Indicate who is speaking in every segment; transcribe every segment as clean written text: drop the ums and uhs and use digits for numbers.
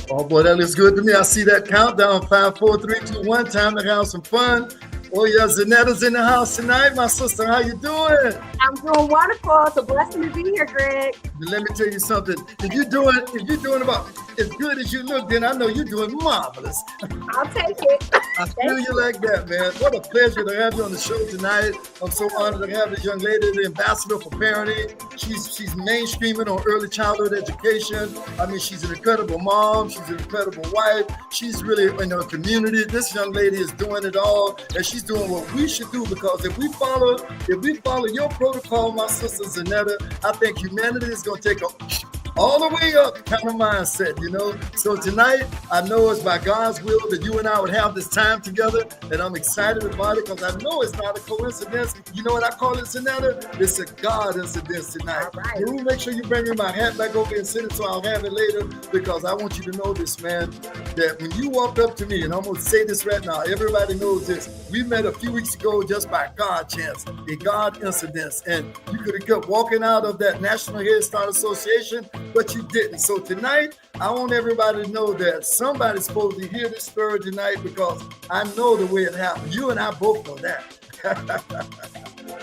Speaker 1: Oh boy, that looks good to me. I see that countdown. 5, 4, 3, 2, 1. Time to have some fun. Oh yeah, Zanetta's in the house tonight. My sister, how you doing?
Speaker 2: I'm doing wonderful. It's a blessing to be here, Greg.
Speaker 1: But let me tell you something. If you're doing about as good as you look, then I know you're doing marvelous.
Speaker 2: I'll take it.
Speaker 1: I feel you like that, man. What a pleasure to have you on the show tonight. I'm so honored to have this young lady, the ambassador for parenting. She's mainstreaming on early childhood education. I mean, she's an incredible mom. She's an incredible wife. She's really in her community. This young lady is doing it all, and she's doing what we should do, because if we follow your protocol, my sister Zanetta, I think humanity is going to take all the way up kind of mindset, you know. So tonight, I know it's by God's will that you and I would have this time together, and I'm excited about it because I know it's not a coincidence. You know what I call it, Zanetta? It's a God incidence tonight.
Speaker 2: All right.
Speaker 1: You make sure you bring me my hat back over and send it so I'll have it later, because I want you to know this, man, that when you walked up to me, and I'm going to say this right now, everybody knows this. We met a few weeks ago just by God chance, a God incidence, and you could have kept walking out of that National Head Start Association, but you didn't. So tonight, I want everybody to know that somebody's supposed to hear this story tonight, because I know the way it happened. You and I both know that.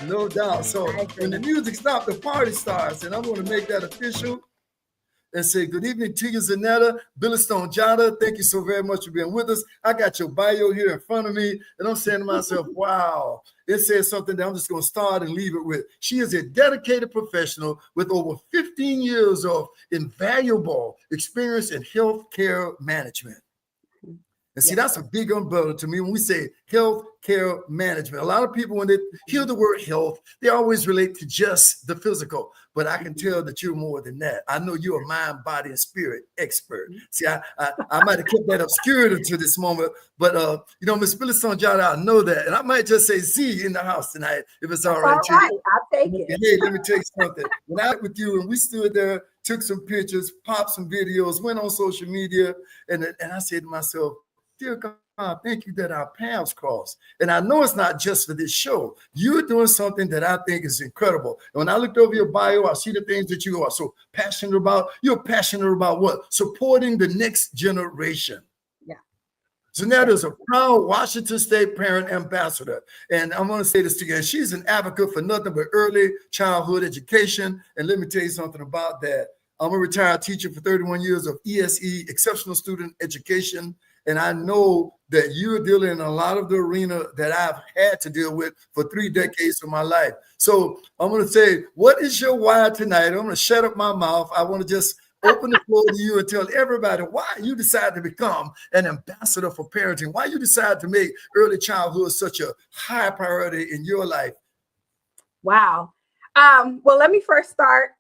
Speaker 1: No doubt. So when the music stops, the party starts, and I'm going to make that official and say good evening to you, Zanetta. Billy Stone Jada, thank you so very much for being with us. I got your bio here in front of me, and I'm saying to myself, wow, it says something that I'm just going to start and leave it with. She is a dedicated professional with over 15 years of invaluable experience in healthcare management. And see, that's a big umbrella to me when we say health care management. A lot of people, when they hear the word health, they always relate to just the physical. But I can tell that you're more than that. I know you're a mind, body, and spirit expert. See, I might have kept that obscured until this moment. But, you know, Miss Billy Stone Jada, I know that. And I might just say Z in the house tonight, if it's all right.
Speaker 2: All right, I'll take it.
Speaker 1: Hey, let me tell you something. When I was with you and we stood there, took some pictures, popped some videos, went on social media, and I said to myself, dear God, thank you that our paths crossed. And I know it's not just for this show. You're doing something that I think is incredible. And when I looked over your bio, I see the things that you are so passionate about. You're passionate about what? Supporting the next generation.
Speaker 2: Yeah.
Speaker 1: Zanetta is a proud Washington State parent ambassador. And I'm going to say this to you. She's an advocate for nothing but early childhood education. And let me tell you something about that. I'm a retired teacher for 31 years of ESE, exceptional student education. And I know that you're dealing in a lot of the arena that I've had to deal with for 3 decades of my life. So I'm going to say, what is your why tonight? I'm going to shut up my mouth. I want to just open the floor to you and tell everybody why you decided to become an ambassador for parenting, why you decided to make early childhood such a high priority in your life.
Speaker 2: Wow. Well, let me first start,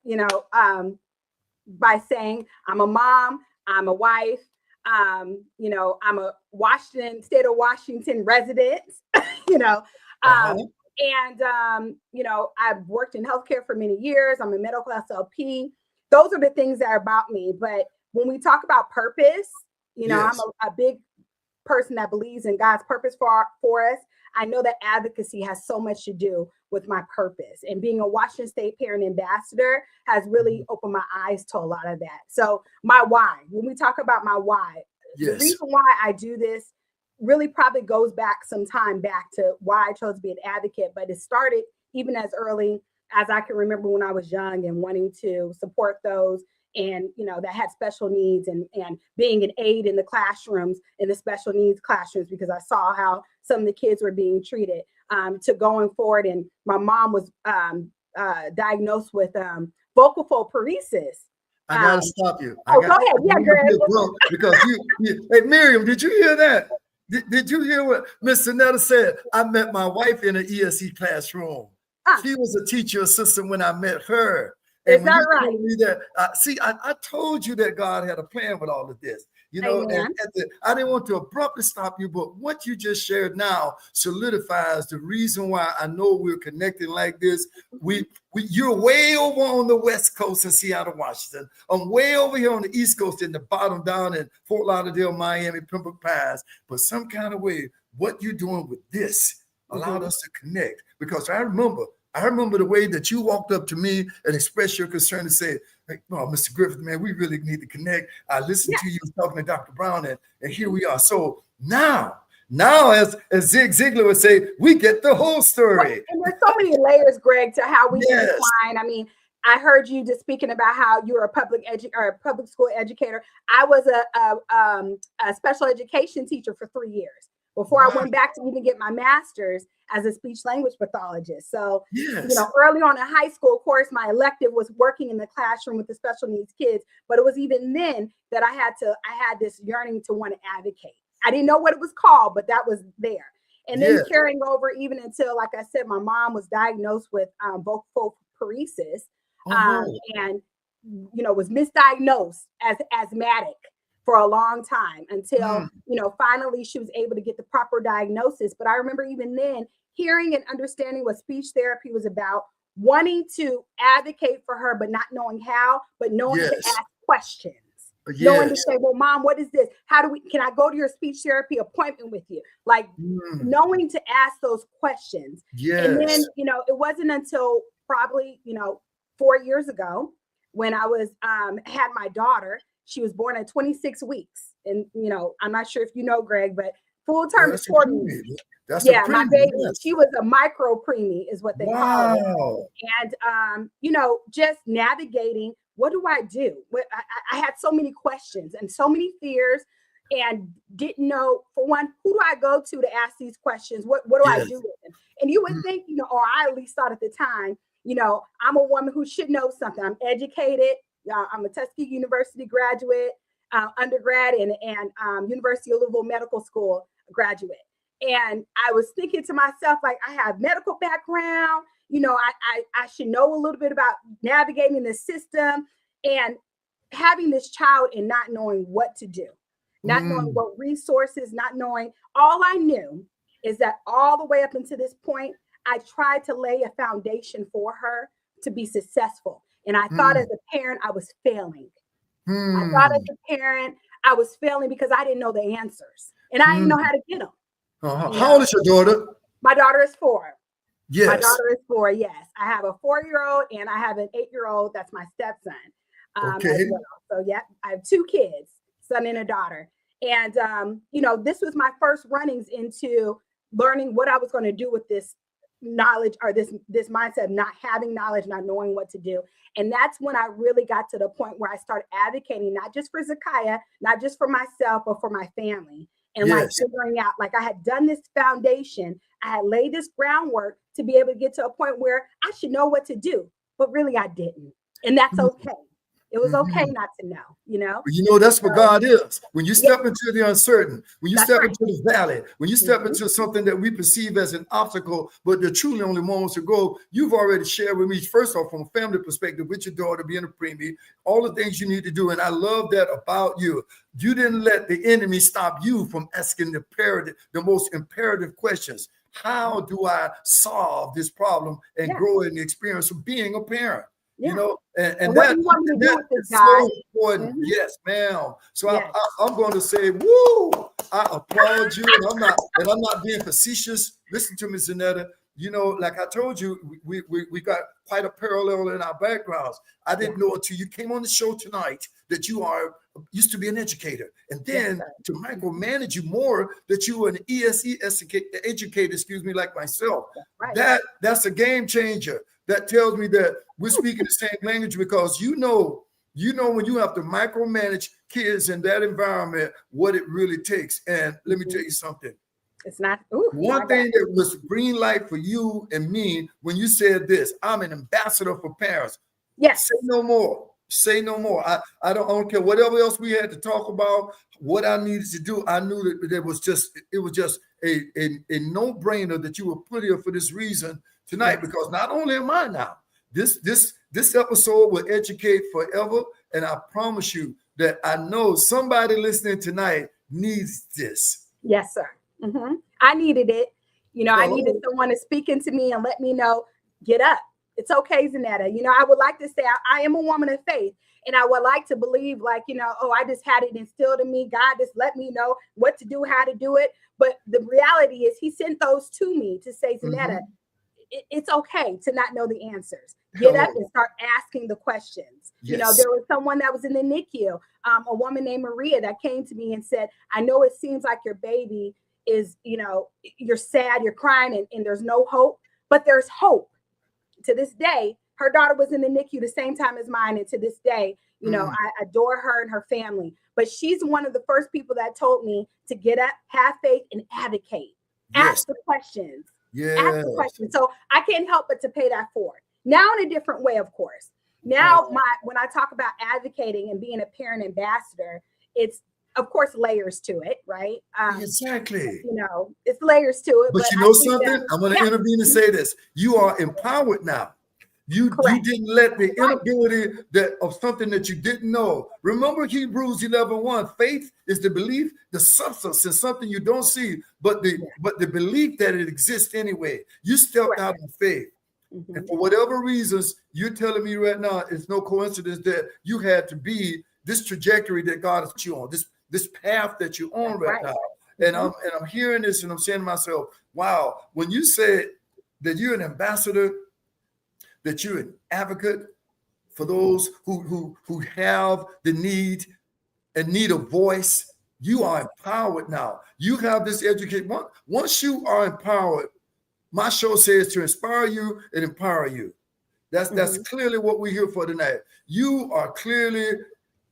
Speaker 2: by saying I'm a mom, I'm a wife. I'm a state of Washington resident, I've worked in healthcare for many years. I'm a medical SLP. Those are the things that are about me. But when we talk about purpose, yes. I'm a big person that believes in God's purpose for us. I know that advocacy has so much to do with my purpose, and being a Washington State parent ambassador has really opened my eyes to a lot of that. So my why, when we talk about my why, the reason why I do this really probably goes back some time back to why I chose to be an advocate, but it started even as early as I can remember when I was young and wanting to support those and, that had special needs and being an aide in the classrooms, in the special needs classrooms, because I saw how some of the kids were being treated, to going forward. And my mom was diagnosed with vocal fold paresis.
Speaker 1: I gotta stop you.
Speaker 2: Go ahead. Yeah, Greg.
Speaker 1: Because hey, Miriam, did you hear that? Did you hear what Miss Zanetta said? I met my wife in an ESE classroom. She was a teacher assistant when I met her. And
Speaker 2: is that right?
Speaker 1: Me that, I told you that God had a plan with all of this. And I didn't want to abruptly stop you, but what you just shared now solidifies the reason why I know we're connecting like this. You're way over on the West Coast in Seattle, Washington. I'm way over here on the East Coast in the bottom down in Fort Lauderdale, Miami, Pembroke Pines. But some kind of way, what you're doing with this allowed us to connect. Because I remember I remember the way that you walked up to me and expressed your concern and said, hey, oh, Mr. Griffith, man, we really need to connect. I listened to you talking to Dr. Brown, and here we are. So now, as Zig Ziglar would say, we get the whole story.
Speaker 2: And there's so many layers, Greg, to how we intertwine. I mean, I heard you just speaking about how you're a public school educator. I was a special education teacher for 3 years before I went back to even get my master's as a speech language pathologist. So, early on in high school, of course, my elective was working in the classroom with the special needs kids. But it was even then that I had this yearning to want to advocate. I didn't know what it was called, but that was there. And then carrying over even until, like I said, my mom was diagnosed with vocal paresis and, was misdiagnosed as asthmatic for a long time until, finally she was able to get the proper diagnosis. But I remember even then hearing and understanding what speech therapy was about, wanting to advocate for her, but not knowing how, but knowing to ask questions. Knowing to say, well, Mom, what is this? Can I go to your speech therapy appointment with you? Like knowing to ask those questions. And then, it wasn't until probably, 4 years ago when I was, had my daughter. She was born at 26 weeks. And, I'm not sure if you know, Greg, but full term is 4 weeks. My baby, she was a micro preemie is what they call it. And, just navigating, what do I do? I had so many questions and so many fears and didn't know, for one, who do I go to ask these questions? What do I do with them? And you would think, or I at least thought at the time, I'm a woman who should know something. I'm educated. I'm a Tuskegee University graduate, undergrad, and University of Louisville Medical School graduate. And I was thinking to myself, like, I have medical background. I should know a little bit about navigating the system, and having this child and not knowing what to do, not knowing what resources, not knowing. All I knew is that all the way up until this point, I tried to lay a foundation for her to be successful. And I thought as a parent, I was failing. I thought as a parent, I was failing because I didn't know the answers and I didn't know how to get them.
Speaker 1: How old is your daughter?
Speaker 2: My daughter is 4.
Speaker 1: Yes.
Speaker 2: My daughter is 4. Yes. I have a 4-year-old and I have an 8-year-old. That's my stepson.
Speaker 1: Okay.
Speaker 2: As well. So I have 2 kids, son and a daughter. And, this was my first runnings into learning what I was going to do with this knowledge, or this mindset of not having knowledge, not knowing what to do. And that's when I really got to the point where I started advocating, not just for Zakiah, not just for myself, but for my family. And like figuring out, like I had done this foundation, I had laid this groundwork to be able to get to a point where I should know what to do, but really I didn't. And that's okay. It was okay not to know,
Speaker 1: But that's what God is. When you step into the uncertain, when you step into the valley, when you step into something that we perceive as an obstacle, but they're truly only moments ago, you've already shared with me, first off, from a family perspective, with your daughter being a preemie, all the things you need to do. And I love that about you. You didn't let the enemy stop you from asking the most imperative questions. How do I solve this problem and grow in the experience of being a parent? And
Speaker 2: what do you want me to do with this,
Speaker 1: so important. Yes, ma'am. So I'm going to say, woo! I applaud you, and I'm not being facetious. Listen to me, Zanetta. Like I told you, we got quite a parallel in our backgrounds. I didn't know until you came on the show tonight that you used to be an educator, and then to micromanage you more that you were an ESE educator, like myself. That's a game changer. That tells me that we're speaking the same language, because when you have to micromanage kids in that environment, what it really takes. And let me tell you something.
Speaker 2: It's not
Speaker 1: one thing that was green light for you and me when you said this: I'm an ambassador for parents.
Speaker 2: Yes.
Speaker 1: Say no more. Say no more. I don't care whatever else we had to talk about, what I needed to do. I knew that it was just a no-brainer that you were put here for this reason tonight, because not only am I now, this episode will educate forever. And I promise you that I know somebody listening tonight needs this.
Speaker 2: Yes, sir. I needed it. I needed someone to speak into me and let me know, get up. It's okay, Zanetta. I would like to say I am a woman of faith, and I would like to believe I just had it instilled in me. God just let me know what to do, how to do it. But the reality is he sent those to me to say, Zanetta, it's okay to not know the answers. Get up and start asking the questions. You know, there was someone that was in the NICU, a woman named Maria, that came to me and said, I know it seems like your baby is, you know, you're sad, you're crying, and there's no hope, but there's hope. To this day, her daughter was in the NICU the same time as mine. And to this day, you know, I adore her and her family. But she's one of the first people that told me to get up, have faith, and advocate. Ask the questions. Ask the questions. So I can't help but to pay that forward. Now in a different way, of course. Now, when I talk about advocating and being a parent ambassador, it's, of course, layers to it, right?
Speaker 1: Exactly.
Speaker 2: You know, it's layers to it.
Speaker 1: But you know something? I'm going to intervene and say this. You are empowered now. You didn't let the inability of something that you didn't know. Remember Hebrews 11:1. Faith is the belief, the substance is something you don't see, but the belief that it exists anyway. You stepped out in faith. And for whatever reasons, you're telling me right now, it's no coincidence that you had to be this trajectory that God has put you on, this path that you're on right now. And I'm hearing this and I'm saying to myself, wow, when you said that you're an ambassador, that you're an advocate for those who have the need and need a voice, you are empowered now. You have this education. Once you are empowered, my show says to inspire you and empower you. That's clearly what we're here for tonight. You are clearly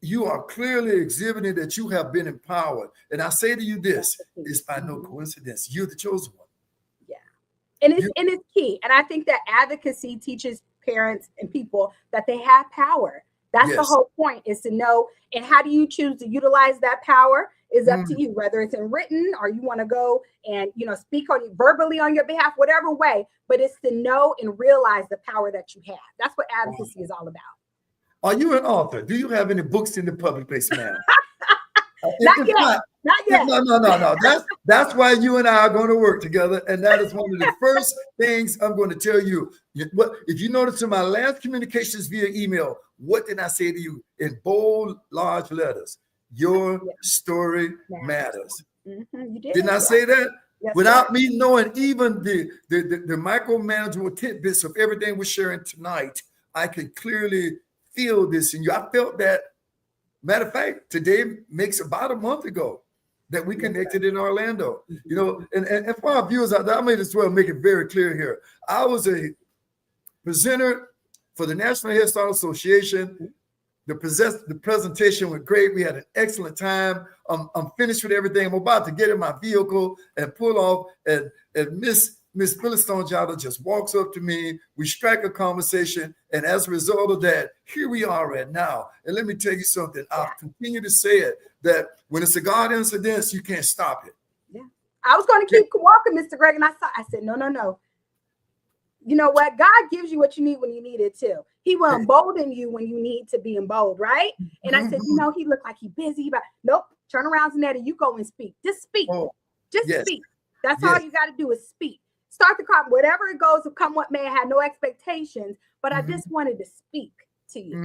Speaker 1: exhibiting that you have been empowered. And I say to you this, it's by no coincidence. You're the chosen one.
Speaker 2: And it's key. And I think that advocacy teaches parents and people that they have power. That's the whole point, is to know. And how do you choose to utilize that power is up to you, whether it's in written or you want to go and, you know, speak on verbally on your behalf, whatever way. But it's to know and realize the power that you have. That's what advocacy is all about.
Speaker 1: Are you an author? Do you have any books in the public place, ma'am?
Speaker 2: Not yet. Not yet.
Speaker 1: No. That's why you and I are going to work together. And that is one of the first things I'm going to tell you. If you notice in my last communications via email, what did I say to you in bold, large letters? Your story matters. You did. Didn't I say that? Yes, without me knowing even the micromanagement tidbits of everything we're sharing tonight, I can clearly feel this in you. I felt that. Matter of fact, today makes about a month ago that we connected in Orlando. You know, and for our viewers out there, I may as well make it very clear here. I was a presenter for the National Head Start Association. The presentation went great. We had an excellent time. I'm finished with everything. I'm about to get in my vehicle and pull off, and Miss Philistine Jada just walks up to me. We strike a conversation. And as a result of that, here we are right now. And let me tell you something. I'll continue to say it, that when it's a God incident, you can't stop it.
Speaker 2: Yeah. I was going to keep walking, Mr. Greg. And I said, no. You know what? God gives you what you need when you need it too. He will embolden you when you need to be emboldened, right? And I said, you know, he looked like he busy, but nope. Turn around, Zanetta, you go and speak. Just speak. Speak. That's all you got to do is speak. Start the car, whatever it goes, come what may. I had no expectations, but I just wanted to speak to you.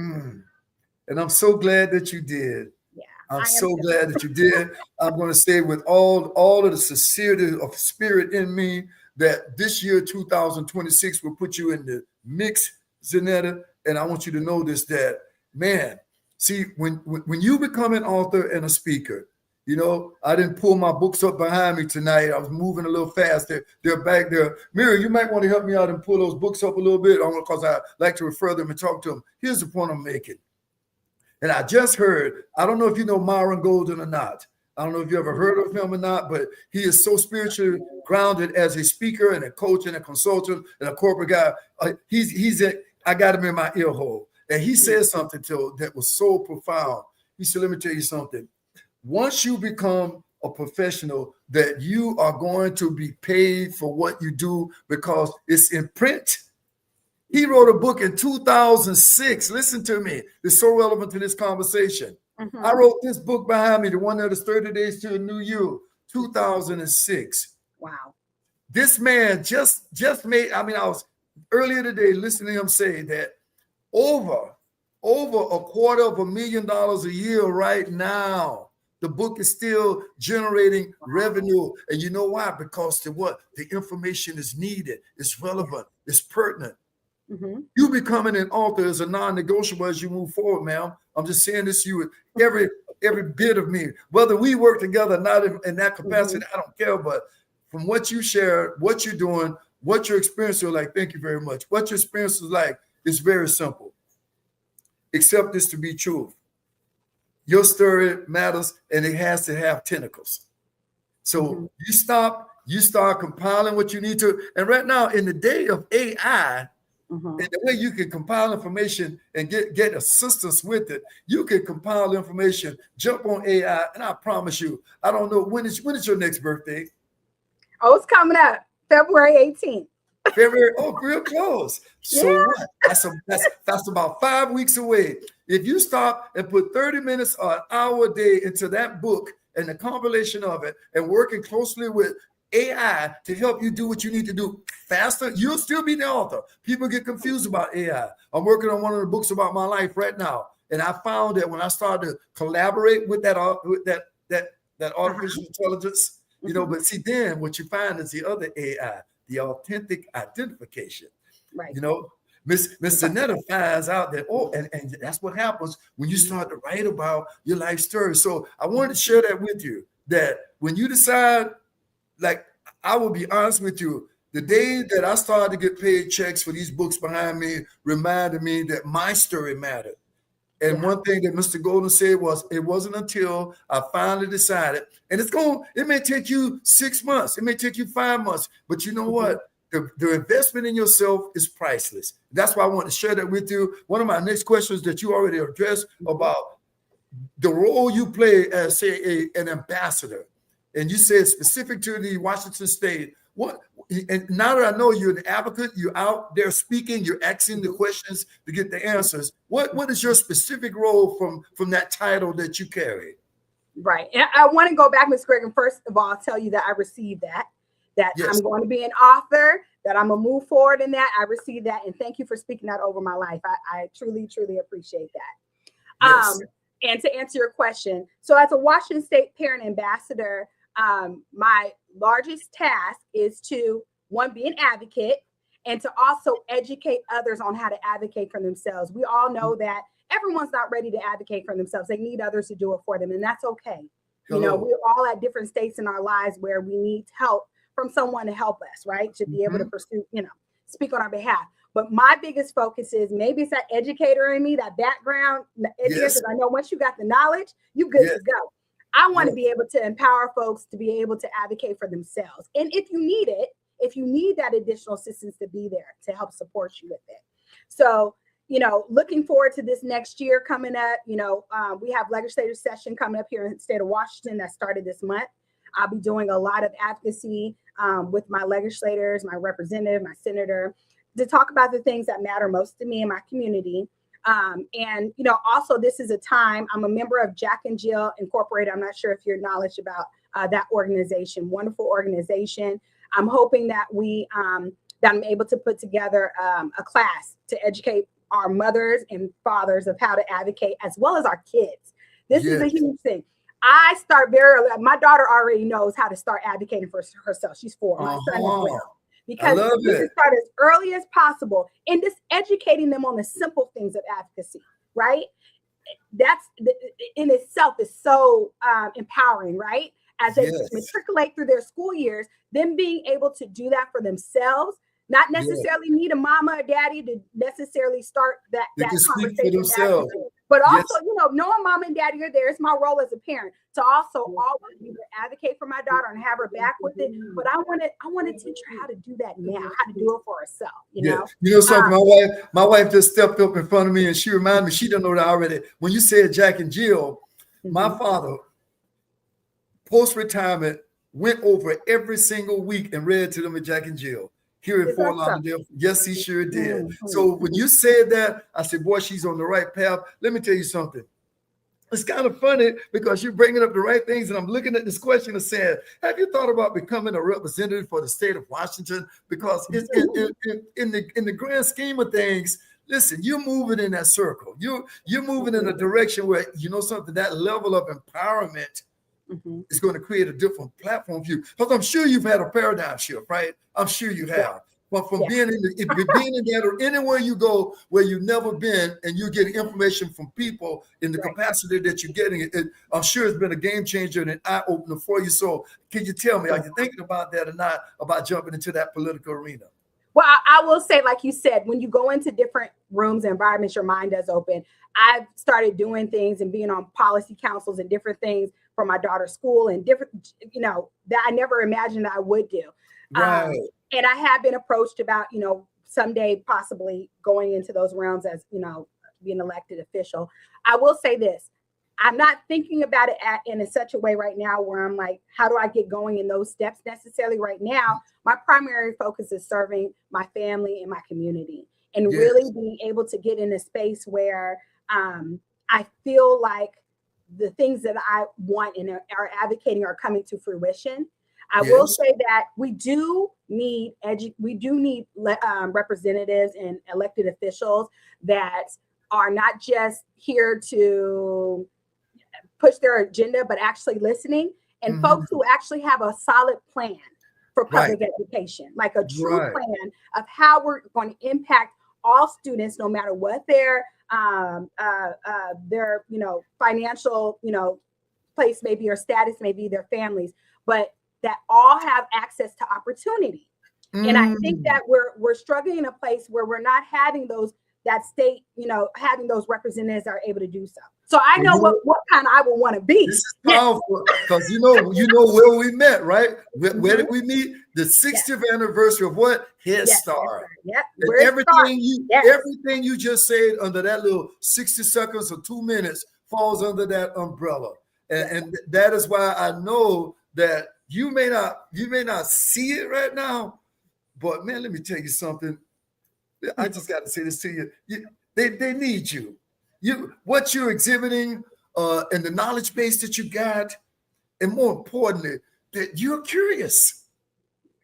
Speaker 1: And I'm so glad that you did.
Speaker 2: Yeah,
Speaker 1: I'm so glad that you did. I'm going to say with all of the sincerity of spirit in me that this year, 2026, will put you in the mix, Zanetta. And I want you to know this, that, man, see, when you become an author and a speaker, you know, I didn't pull my books up behind me tonight. I was moving a little fast. They're back there. Mira, you might want to help me out and pull those books up a little bit, because I like to refer them and talk to them. Here's the point I'm making. And I just heard, I don't know if you know Myron Golden or not. I don't know if you ever heard of him or not, but he is so spiritually grounded as a speaker and a coach and a consultant and a corporate guy. I got him in my ear hole. And he said something that was so profound. He said, let me tell you something. Once you become a professional, that you are going to be paid for what you do because it's in print. He wrote a book in 2006. Listen to me. It's so relevant to this conversation. I wrote this book behind me, the one that is 30 Days to a New You, 2006.
Speaker 2: Wow.
Speaker 1: This man just made, I was earlier today listening to him say that over $250,000 a year right now. The book is still generating revenue. And you know why? Because the information is needed, it's relevant, it's pertinent. You becoming an author is a non-negotiable as you move forward, ma'am. I'm just saying this to you with every bit of me. Whether we work together, not in that capacity, I don't care. But from what you share, what you're doing, what your experience is like, thank you very much. What your experience is like is very simple. Accept this to be true. Your story matters, and it has to have tentacles. So you start compiling what you need to. And right now, in the day of AI, and the way you can compile information and get assistance with it, you can compile information, jump on AI, and I promise you, I don't know, when is your next birthday?
Speaker 2: Oh, it's coming up, February 18th.
Speaker 1: February, real close. So what? That's about 5 weeks away. If you stop and put 30 minutes or an hour a day into that book and the compilation of it and working closely with AI to help you do what you need to do faster, you'll still be the author. People get confused about AI. I'm working on one of the books about my life right now. And I found that when I started to collaborate with that artificial intelligence, but see, then what you find is the other AI, the authentic identification.
Speaker 2: Right.
Speaker 1: Miss Zanetta finds out that, and that's what happens when you start to write about your life story. So I wanted to share that with you, that when you decide, like, I will be honest with you, the day that I started to get paid checks for these books behind me reminded me that my story mattered. And one thing that Mr. Golden said was, it wasn't until I finally decided, and it may take you 6 months, it may take you 5 months, but you know what? The investment in yourself is priceless. That's why I want to share that with you. One of my next questions that you already addressed about the role you play as, say, an ambassador. And you said specific to the Washington State. And now that I know you're an advocate, you're out there speaking, you're asking the questions to get the answers. What is your specific role from that title that you carry?
Speaker 2: Right. And I want to go back, Ms. Greg, and first of all, tell you that I received that yes. I'm going to be an author, that I'm going to move forward in that. I received that. And thank you for speaking that over my life. I truly, truly appreciate that. Yes. And to answer your question, so as a Washington State parent ambassador, my largest task is to, one, be an advocate, and to also educate others on how to advocate for themselves. We all know that everyone's not ready to advocate for themselves. They need others to do it for them, and that's okay. Hello. We're all at different states in our lives where we need help from someone to help us, right? To be able to pursue, speak on our behalf. But my biggest focus is, maybe it's that educator in me, that background. Yes. I know once you got the knowledge, you're good to go. I want to be able to empower folks to be able to advocate for themselves. And if you need it, if you need that additional assistance, to be there to help support you with it. So, looking forward to this next year coming up. We have legislative session coming up here in the state of Washington that started this month. I'll be doing a lot of advocacy with my legislators, my representative, my senator, to talk about the things that matter most to me and my community. And also, this is a time, I'm a member of Jack and Jill Incorporated. I'm not sure if you're knowledgeable about that organization, wonderful organization. I'm hoping that that I'm able to put together a class to educate our mothers and fathers of how to advocate, as well as our kids. This is a huge thing. I start very early. My daughter already knows how to start advocating for herself. She's 4. My son as well. Because we can start as early as possible and just educating them on the simple things of advocacy, right? That's in itself is so empowering, right? As they matriculate through their school years, them being able to do that for themselves, not necessarily need a mama or daddy to necessarily start that conversation. But also, knowing mom and daddy are there, it's my role as a parent to also always be to advocate for my daughter and have her back with it. But I want to teach her how to do that now, how to do it for herself. You know
Speaker 1: something. My wife just stepped up in front of me and she reminded me. She didn't know that already. When you said Jack and Jill, my father, post-retirement, went over every single week and read to them at Jack and Jill. Here in Fort Lauderdale. Yes, he sure did. So when you said that, I said, boy, she's on the right path. Let me tell you something. It's kind of funny because you're bringing up the right things. And I'm looking at this question and saying, have you thought about becoming a representative for the state of Washington? Because it's in the grand scheme of things, listen, you're moving in that circle. You're moving in a direction where, you know something, that level of empowerment is going to create a different platform for you. Because I'm sure you've had a paradigm shift, right? I'm sure you have. But from being in that or anywhere you go where you've never been and you're getting information from people in the capacity that you're getting it, I'm sure it's been a game changer and an eye opener for you. So can you tell me, are you thinking about that or not, about jumping into that political arena?
Speaker 2: Well, I will say, like you said, when you go into different rooms and environments, your mind does open. I've started doing things and being on policy councils and different things for my daughter's school and different, you know, that I never imagined I would do.
Speaker 1: Right.
Speaker 2: And I have been approached about, you know, someday possibly going into those realms as, you know, being elected official. I will say this. I'm not thinking about it in such a way right now where I'm like, how do I get going in those steps necessarily right now? My primary focus is serving my family and my community and really being able to get in a space where I feel like the things that I want and are advocating are coming to fruition. I will say that we do need representatives and elected officials that are not just here to push their agenda, but actually listening, and folks who actually have a solid plan for public education, like a true plan of how we're going to impact all students, no matter what their you know, financial, you know, place may be or status may be, their families, but that all have access to opportunity. And I think that we're struggling in a place where we're not having that state, you know, having those representatives are able to do so. So I know what kind I would want to be.
Speaker 1: This is powerful because you know where we met, right? Where did we meet? The 60th anniversary of what? Head Start. Everything you just said under that little 60 seconds or 2 minutes falls under that umbrella. And that is why I know that you may not see it right now, but man, let me tell you something. I just got to say this to you. They need you. What you're exhibiting and the knowledge base that you got, and more importantly, that you're curious.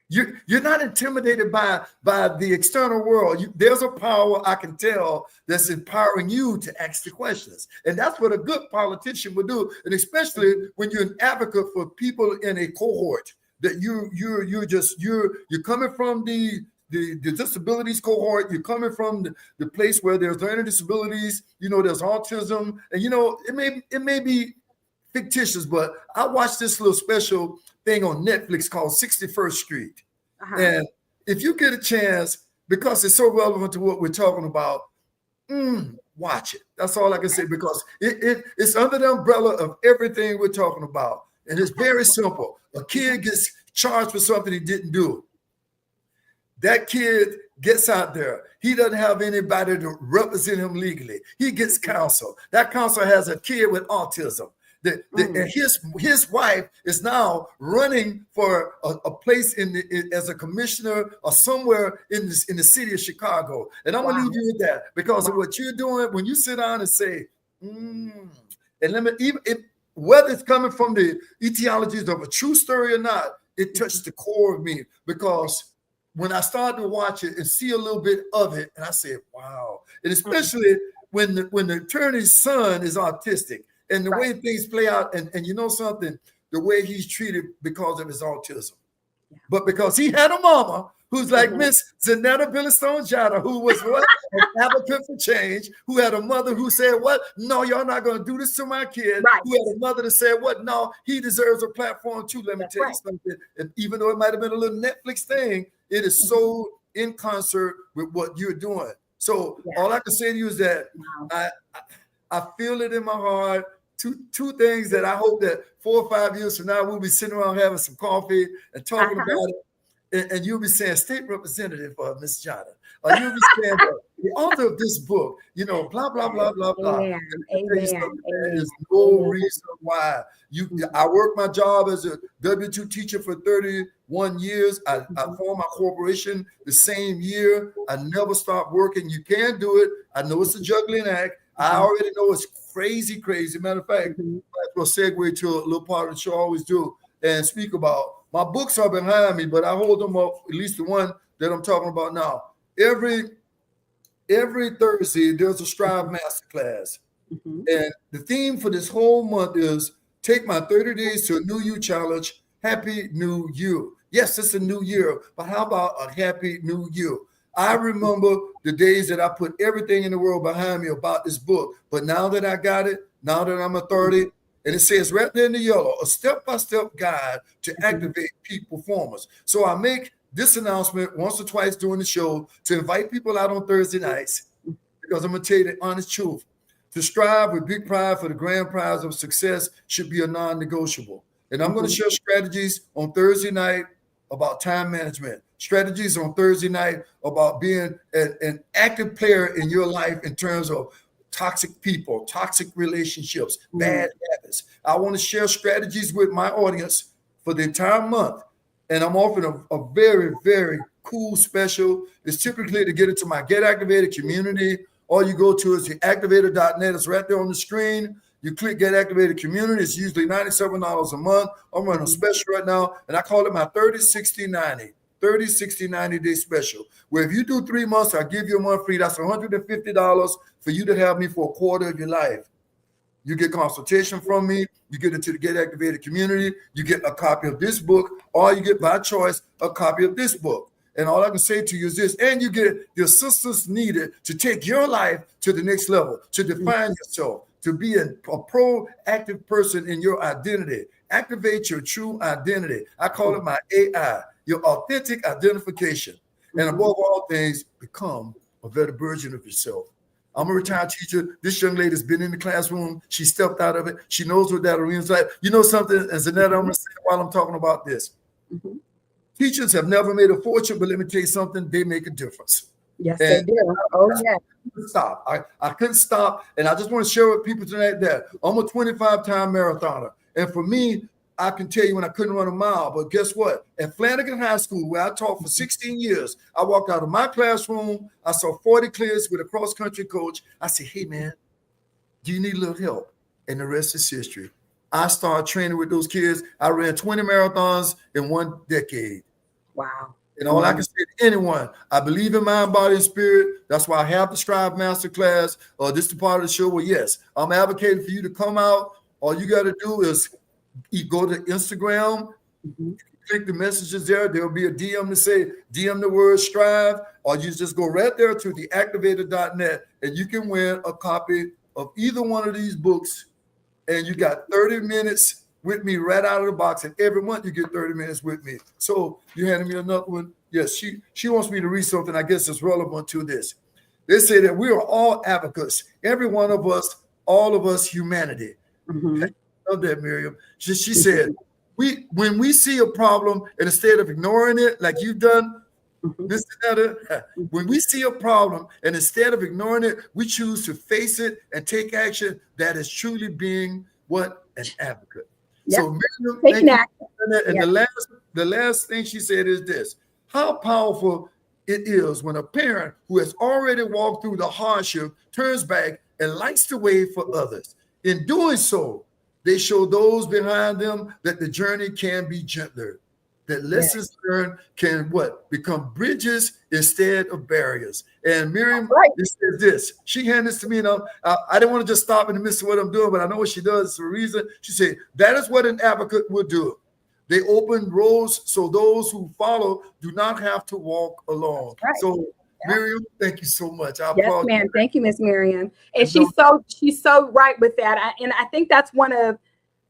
Speaker 1: You're not intimidated by the external world. There's a power, I can tell, that's empowering you to ask the questions. And that's what a good politician would do. And especially when you're an advocate for people in a cohort, that you're coming from the disabilities cohort, you're coming from the place where there's learning disabilities, you know, there's autism, and you know, it may be fictitious, but I watched this little special thing on Netflix called 61st Street. And if you get a chance, because it's so relevant to what we're talking about, watch it. That's all I can say, because it's under the umbrella of everything we're talking about. And it's very simple. A kid gets charged for something he didn't do. That kid gets out there. He doesn't have anybody to represent him legally. He gets counsel. That counselor has a kid with autism. And his wife is now running for a place as a commissioner or somewhere in the city of Chicago. And I'm gonna leave you with that, because of what you're doing. When you sit down and say, and whether it's coming from the etiologies of a true story or not, it touched the core of me, because when I started to watch it and see a little bit of it, and I said, wow. And especially when the attorney's son is autistic, and the way things play out, and you know something, the way he's treated because of his autism. But because he had a mama who's like Miss Zanetta Billistone-Jada, who was what? An advocate for change, who had a mother who said, what? No, y'all not going to do this to my kid. Who had a mother that said, what? No, he deserves a platform too. Let me tell you something. And even though it might have been a little Netflix thing, it is so in concert with what you're doing. So all I can say to you is that I feel it in my heart. Two things that I hope that 4 or 5 years from now, we'll be sitting around having some coffee and talking about it. And you'll be saying, state representative for Miss Jada. Or you'll be saying, the author of this book, you know, blah, blah, blah, blah, blah.
Speaker 2: Amen.
Speaker 1: There's no reason why. I worked my job as a W-2 teacher for 31 years. I formed my corporation the same year. I never stopped working. You can do it. I know it's a juggling act. I already know it's crazy. Matter of fact, we'll segue to a little part of the show I always do and speak about. My books are behind me, but I hold them up, at least the one that I'm talking about now. Every every Thursday there's a Strive Masterclass. And the theme for this whole month is take my 30 days to a new you challenge. Happy New Year. Yes, it's a new year, but how about a happy new year? I remember the days that I put everything in the world behind me about this book. But now that I got it, now that I'm a 30, and it says right there in the yellow, a step-by-step guide to activate peak performance. So I make this announcement once or twice during the show to invite people out on Thursday nights, because I'm going to tell you the honest truth. To strive with big pride for the grand prize of success should be a non-negotiable. And I'm going to share strategies on Thursday night about time management, strategies on Thursday night about being an active player in your life in terms of toxic people, toxic relationships, bad habits. I want to share strategies with my audience for the entire month. And I'm offering a very, very cool special. It's typically to get into my Get Activated community. All you go to is the activator.net. It's right there on the screen. You click Get Activated Community. It's usually $97 a month. I'm running a special right now, and I call it my 30, 60, 90. 30, 60, 90-day special, where if you do 3 months, I give you a month free. That's $150 for you to have me for a quarter of your life. You get consultation from me. You get into the Get Activated community. You get a copy of this book, or you get, by choice, a copy of this book. And all I can say to you is this, and you get the assistance needed to take your life to the next level, to define yourself, to be a proactive person in your identity. Activate your true identity. I call it my AI, your authentic identification. And above all things, become a better version of yourself. I'm a retired teacher. This young lady's been in the classroom. She stepped out of it. She knows what that arena's like. You know something, and Zanetta, I'm going to say while I'm talking about this. Teachers have never made a fortune, but let me tell you something, they make a difference.
Speaker 2: Yes, they do. Oh, yeah.
Speaker 1: I couldn't stop. And I just want to share with people tonight that I'm a 25-time marathoner. And for me, I can tell you when I couldn't run a mile, but guess what? At Flanagan High School, where I taught for 16 years, I walked out of my classroom. I saw 40 kids with a cross-country coach. I said, hey, man, do you need a little help? And the rest is history. I started training with those kids. I ran 20 marathons in 1 decade.
Speaker 2: Wow.
Speaker 1: And all I can say to anyone, I believe in mind, body, and spirit. That's why I have the Strive Masterclass. This is the part of the show where, yes, I'm advocating for you to come out. All you got to do is you go to Instagram, click the messages there. There'll be a DM to say, DM the word strive, or you just go right there to the activator.net and you can win a copy of either one of these books. And you got 30 minutes with me right out of the box. And every month you get 30 minutes with me. So you handed me another one. Yes, she wants me to read something I guess is relevant to this. They say that we are all advocates. Every one of us, all of us, humanity. I love that, Miriam. She said, when we see a problem and instead of ignoring it, like you've done, Mr. Netta, when we see a problem and instead of ignoring it, we choose to face it and take action. That is truly being what? An advocate. Yep. So Miriam, thank you. And the last thing she said is this: how powerful it is when a parent who has already walked through the hardship turns back and lights the way for others. In doing so, they show those behind them that the journey can be gentler, that lessons learned can become bridges instead of barriers. And Miriam says this. She handed this to me, and I didn't want to just stop in the midst of what I'm doing, but I know what she does for a reason. She said, that is what an advocate would do. They open roads so those who follow do not have to walk alone. Right. So Miriam, thank you so much.
Speaker 2: Yes, ma'am. Thank you, Miss Miriam. And she's so right with that. And I think that's one of,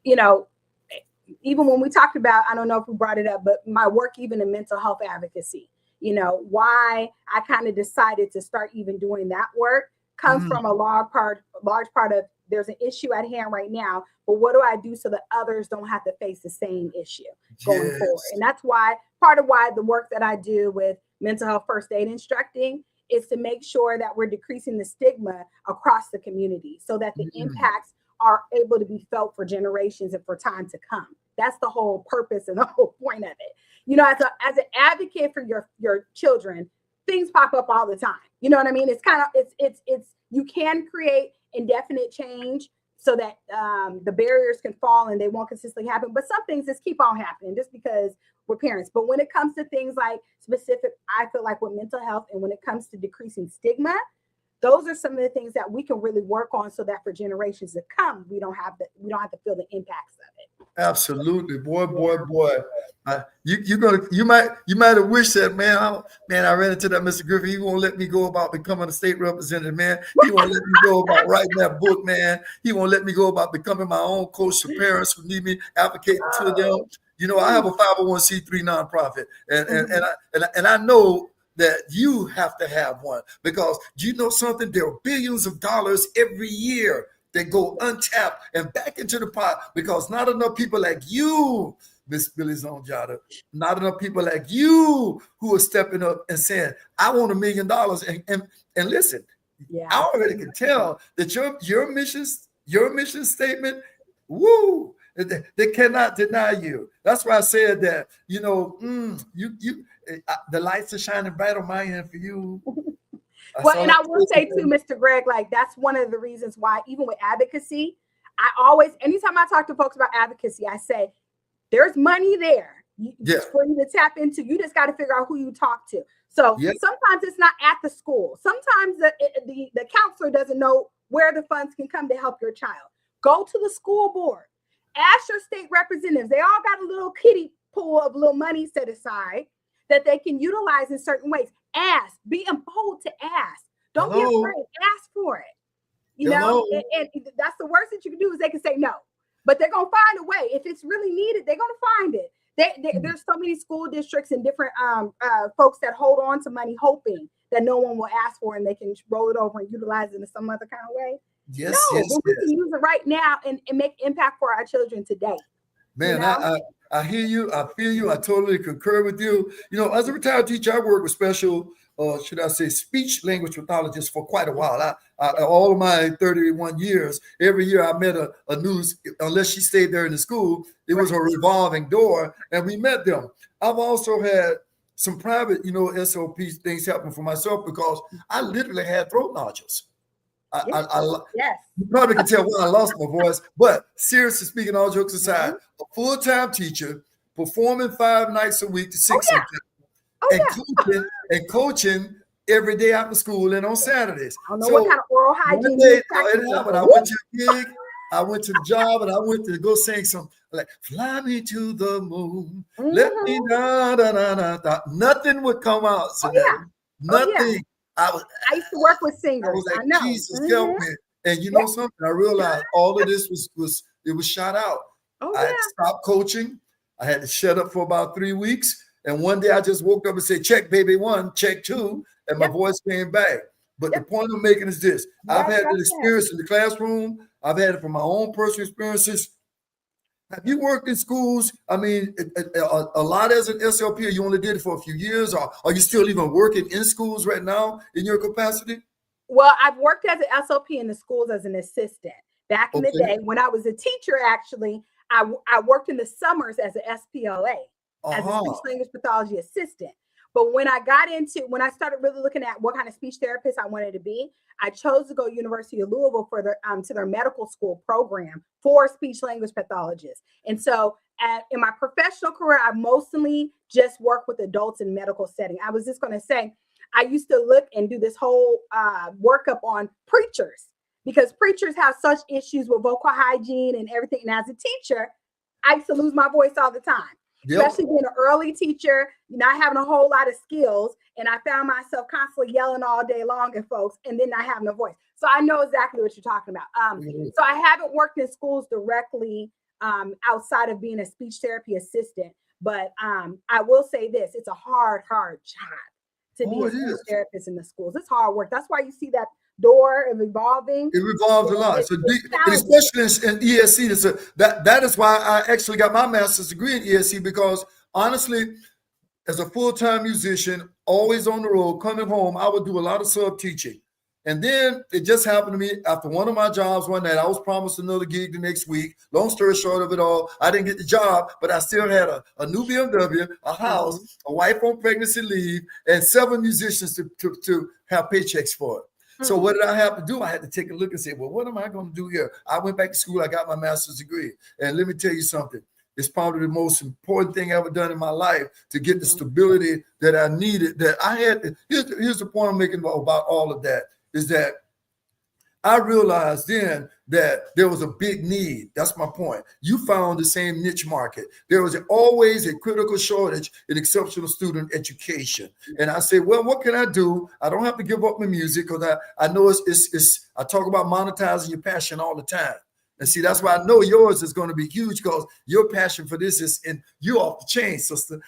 Speaker 2: even when we talked about, I don't know if we brought it up, but my work even in mental health advocacy, why I kind of decided to start even doing that work comes from a large part of there's an issue at hand right now, but what do I do so that others don't have to face the same issue going forward? And that's part of why the work that I do with mental health first aid instructing is to make sure that we're decreasing the stigma across the community so that the impacts are able to be felt for generations and for time to come. That's the whole purpose and the whole point of it. As an advocate for your children, things pop up all the time. You know what I mean? It's kind of, it's you can create indefinite change so that the barriers can fall and they won't consistently happen. But some things just keep on happening just because we're parents. But when it comes to things like specific, I feel like with mental health and when it comes to decreasing stigma, those are some of the things that we can really work on so that for generations to come, we don't have to feel the impacts of it.
Speaker 1: Absolutely, boy. You might have wished that, man. I ran into that Mr. Griffin. He won't let me go about becoming a state representative, man. He won't let me go about writing that book, man. He won't let me go about becoming my own coach for parents who need me, advocating to them. You know, I have a 501c3 nonprofit, and I know that you have to have one, because you know something, there are billions of dollars every year that go untapped and back into the pot, because not enough people like you, Miss Billy Zonjata, not enough people like you who are stepping up and saying, I want $1 million. And listen, I already can tell that your mission statement, woo, they cannot deny you. That's why I said that, you know, the lights are shining bright on my end for you.
Speaker 2: Well, and I will say too, Mr. Greg, like that's one of the reasons why, even with advocacy, anytime I talk to folks about advocacy, I say, there's money there for you to tap into. You just got to figure out who you talk to. So sometimes it's not at the school. Sometimes the counselor doesn't know where the funds can come to help your child. Go to the school board. Ask your state representatives. They all got a little kiddie pool of little money set aside that they can utilize in certain ways. Ask. Be bold to ask. Don't be afraid. Ask for it. You know, and that's the worst that you can do is they can say no. But they're going to find a way. If it's really needed, they're going to find it. There's so many school districts and different folks that hold on to money hoping that no one will ask for, and they can roll it over and utilize it in some other kind of way. We can use it right now and make impact for our children today.
Speaker 1: Man, you know? I hear you. I feel you. I totally concur with you. You know, as a retired teacher, I work with special, should I say, speech language pathologists for quite a while. All of my 31 years, every year I met a new, unless she stayed there in the school, it was a revolving door, and we met them. I've also had some private, SOP things happen for myself, because I literally had throat nodules. You probably can tell when I lost my voice, but seriously speaking, all jokes aside, a full-time teacher performing 5 nights a week to 6 and coaching every day after school and on Saturdays.
Speaker 2: I don't know what kind of oral hygiene.
Speaker 1: But I went to a gig, I went to the job, and I went to go sing some like "Fly Me to the Moon," let me da. Nothing would come out. Nothing. I
Speaker 2: used to work with singers.
Speaker 1: I was like, Jesus, help me. And you know something? I realized all of this was shot out. I had to stop coaching. I had to shut up for about 3 weeks. And one day I just woke up and said, check baby 1, check 2. And my voice came back. But the point I'm making is this. I've had the experience in the classroom. I've had it from my own personal experiences. Have you worked in schools? I mean, a lot as an SLP, or you only did it for a few years, or are you still even working in schools right now in your capacity?
Speaker 2: Well, I've worked as an SLP in the schools as an assistant. Back in the day, when I was a teacher, actually, I worked in the summers as an SPLA, as a speech language pathology assistant. But when I started really looking at what kind of speech therapist I wanted to be, I chose to go to University of Louisville for to their medical school program for speech language pathologists. And so in my professional career, I mostly just work with adults in medical setting. I was just going to say, I used to look and do this whole workup on preachers, because preachers have such issues with vocal hygiene and everything. And as a teacher, I used to lose my voice all the time. Especially being an early teacher, not having a whole lot of skills. And I found myself constantly yelling all day long at folks and then not having a voice. So I know exactly what you're talking about. So I haven't worked in schools directly outside of being a speech therapy assistant. But I will say this, it's a hard job to be a speech therapist in the schools. It's hard work. That's why you see that door of evolving.
Speaker 1: It revolves a lot. So especially in ESC, that is why I actually got my master's degree in ESC, because honestly, as a full-time musician, always on the road, coming home, I would do a lot of sub-teaching. And then it just happened to me after one of my jobs one night. I was promised another gig the next week. Long story short of it all, I didn't get the job, but I still had a new BMW, a house, a wife on pregnancy leave, and 7 musicians to have paychecks for it. So what did I have to do? I had to take a look and say, well, what am I going to do here? I went back to school. I got my master's degree. And let me tell you something. It's probably the most important thing I ever done in my life to get the stability that I needed, that I had. Here's the point I'm making about all of that, is that I realized then that there was a big need. That's my point. You found the same niche market. There was always a critical shortage in exceptional student education. And I said, well, what can I do? I don't have to give up my music because I know it's I talk about monetizing your passion all the time. And see, that's why I know yours is going to be huge because your passion for this is in you off the chain, sister.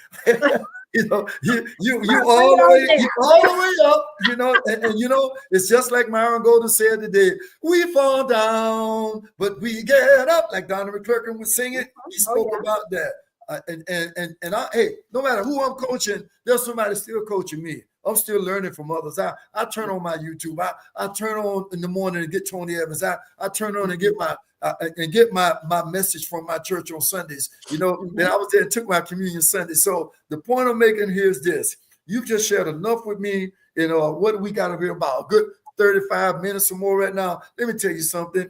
Speaker 1: You know, you all the way up, you know, and you know, it's just like Myron Golden said today, we fall down, but we get up, like Donovan McClurkin was singing. He spoke about that. And hey, no matter who I'm coaching, there's somebody still coaching me. I'm still learning from others. I turn on my YouTube. I turn on in the morning and get Tony Evans. I turn on and get my message from my church on Sundays. You know, then I was there and took my communion Sunday. So the point I'm making here is this. You've just shared enough with me. You know, what do we got to be about? A good 35 minutes or more right now. Let me tell you something.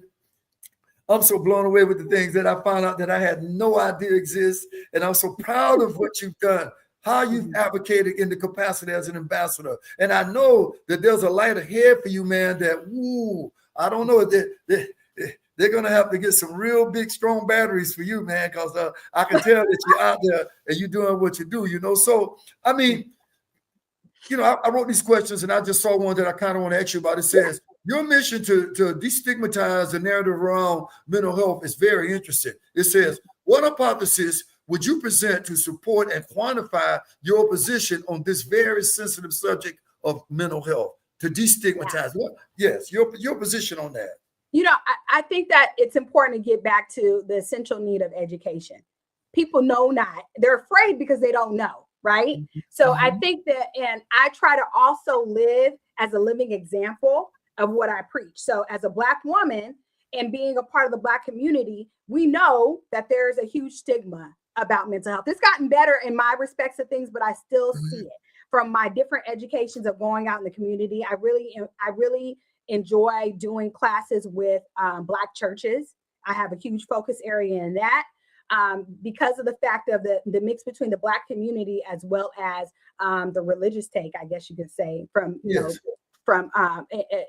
Speaker 1: I'm so blown away with the things that I found out that I had no idea exist. And I'm so proud of what you've done, how you've advocated in the capacity as an ambassador. And I know that there's a light ahead for you, man, that, I don't know, they're going to have to get some real big, strong batteries for you, man, because I can tell that you're out there and you're doing what you do, you know. So, I mean, you know, I wrote these questions and I just saw one that I kind of want to ask you about. It says, your mission to destigmatize the narrative around mental health is very interesting. It says, what hypothesis would you present to support and quantify your position on this very sensitive subject of mental health, to destigmatize? Yes, your position on that.
Speaker 2: You know, I think that it's important to get back to the essential need of education. People know not. They're afraid because they don't know, right? So I think that, and I try to also live as a living example of what I preach. So as a Black woman and being a part of the Black community, we know that there's a huge stigma about mental health. It's gotten better in my respects of things, but I still see it from my different educations of going out in the community. I really enjoy doing classes with Black churches. I have a huge focus area in that because of the fact of the mix between the Black community as well as the religious take, I guess you could say, from you know, from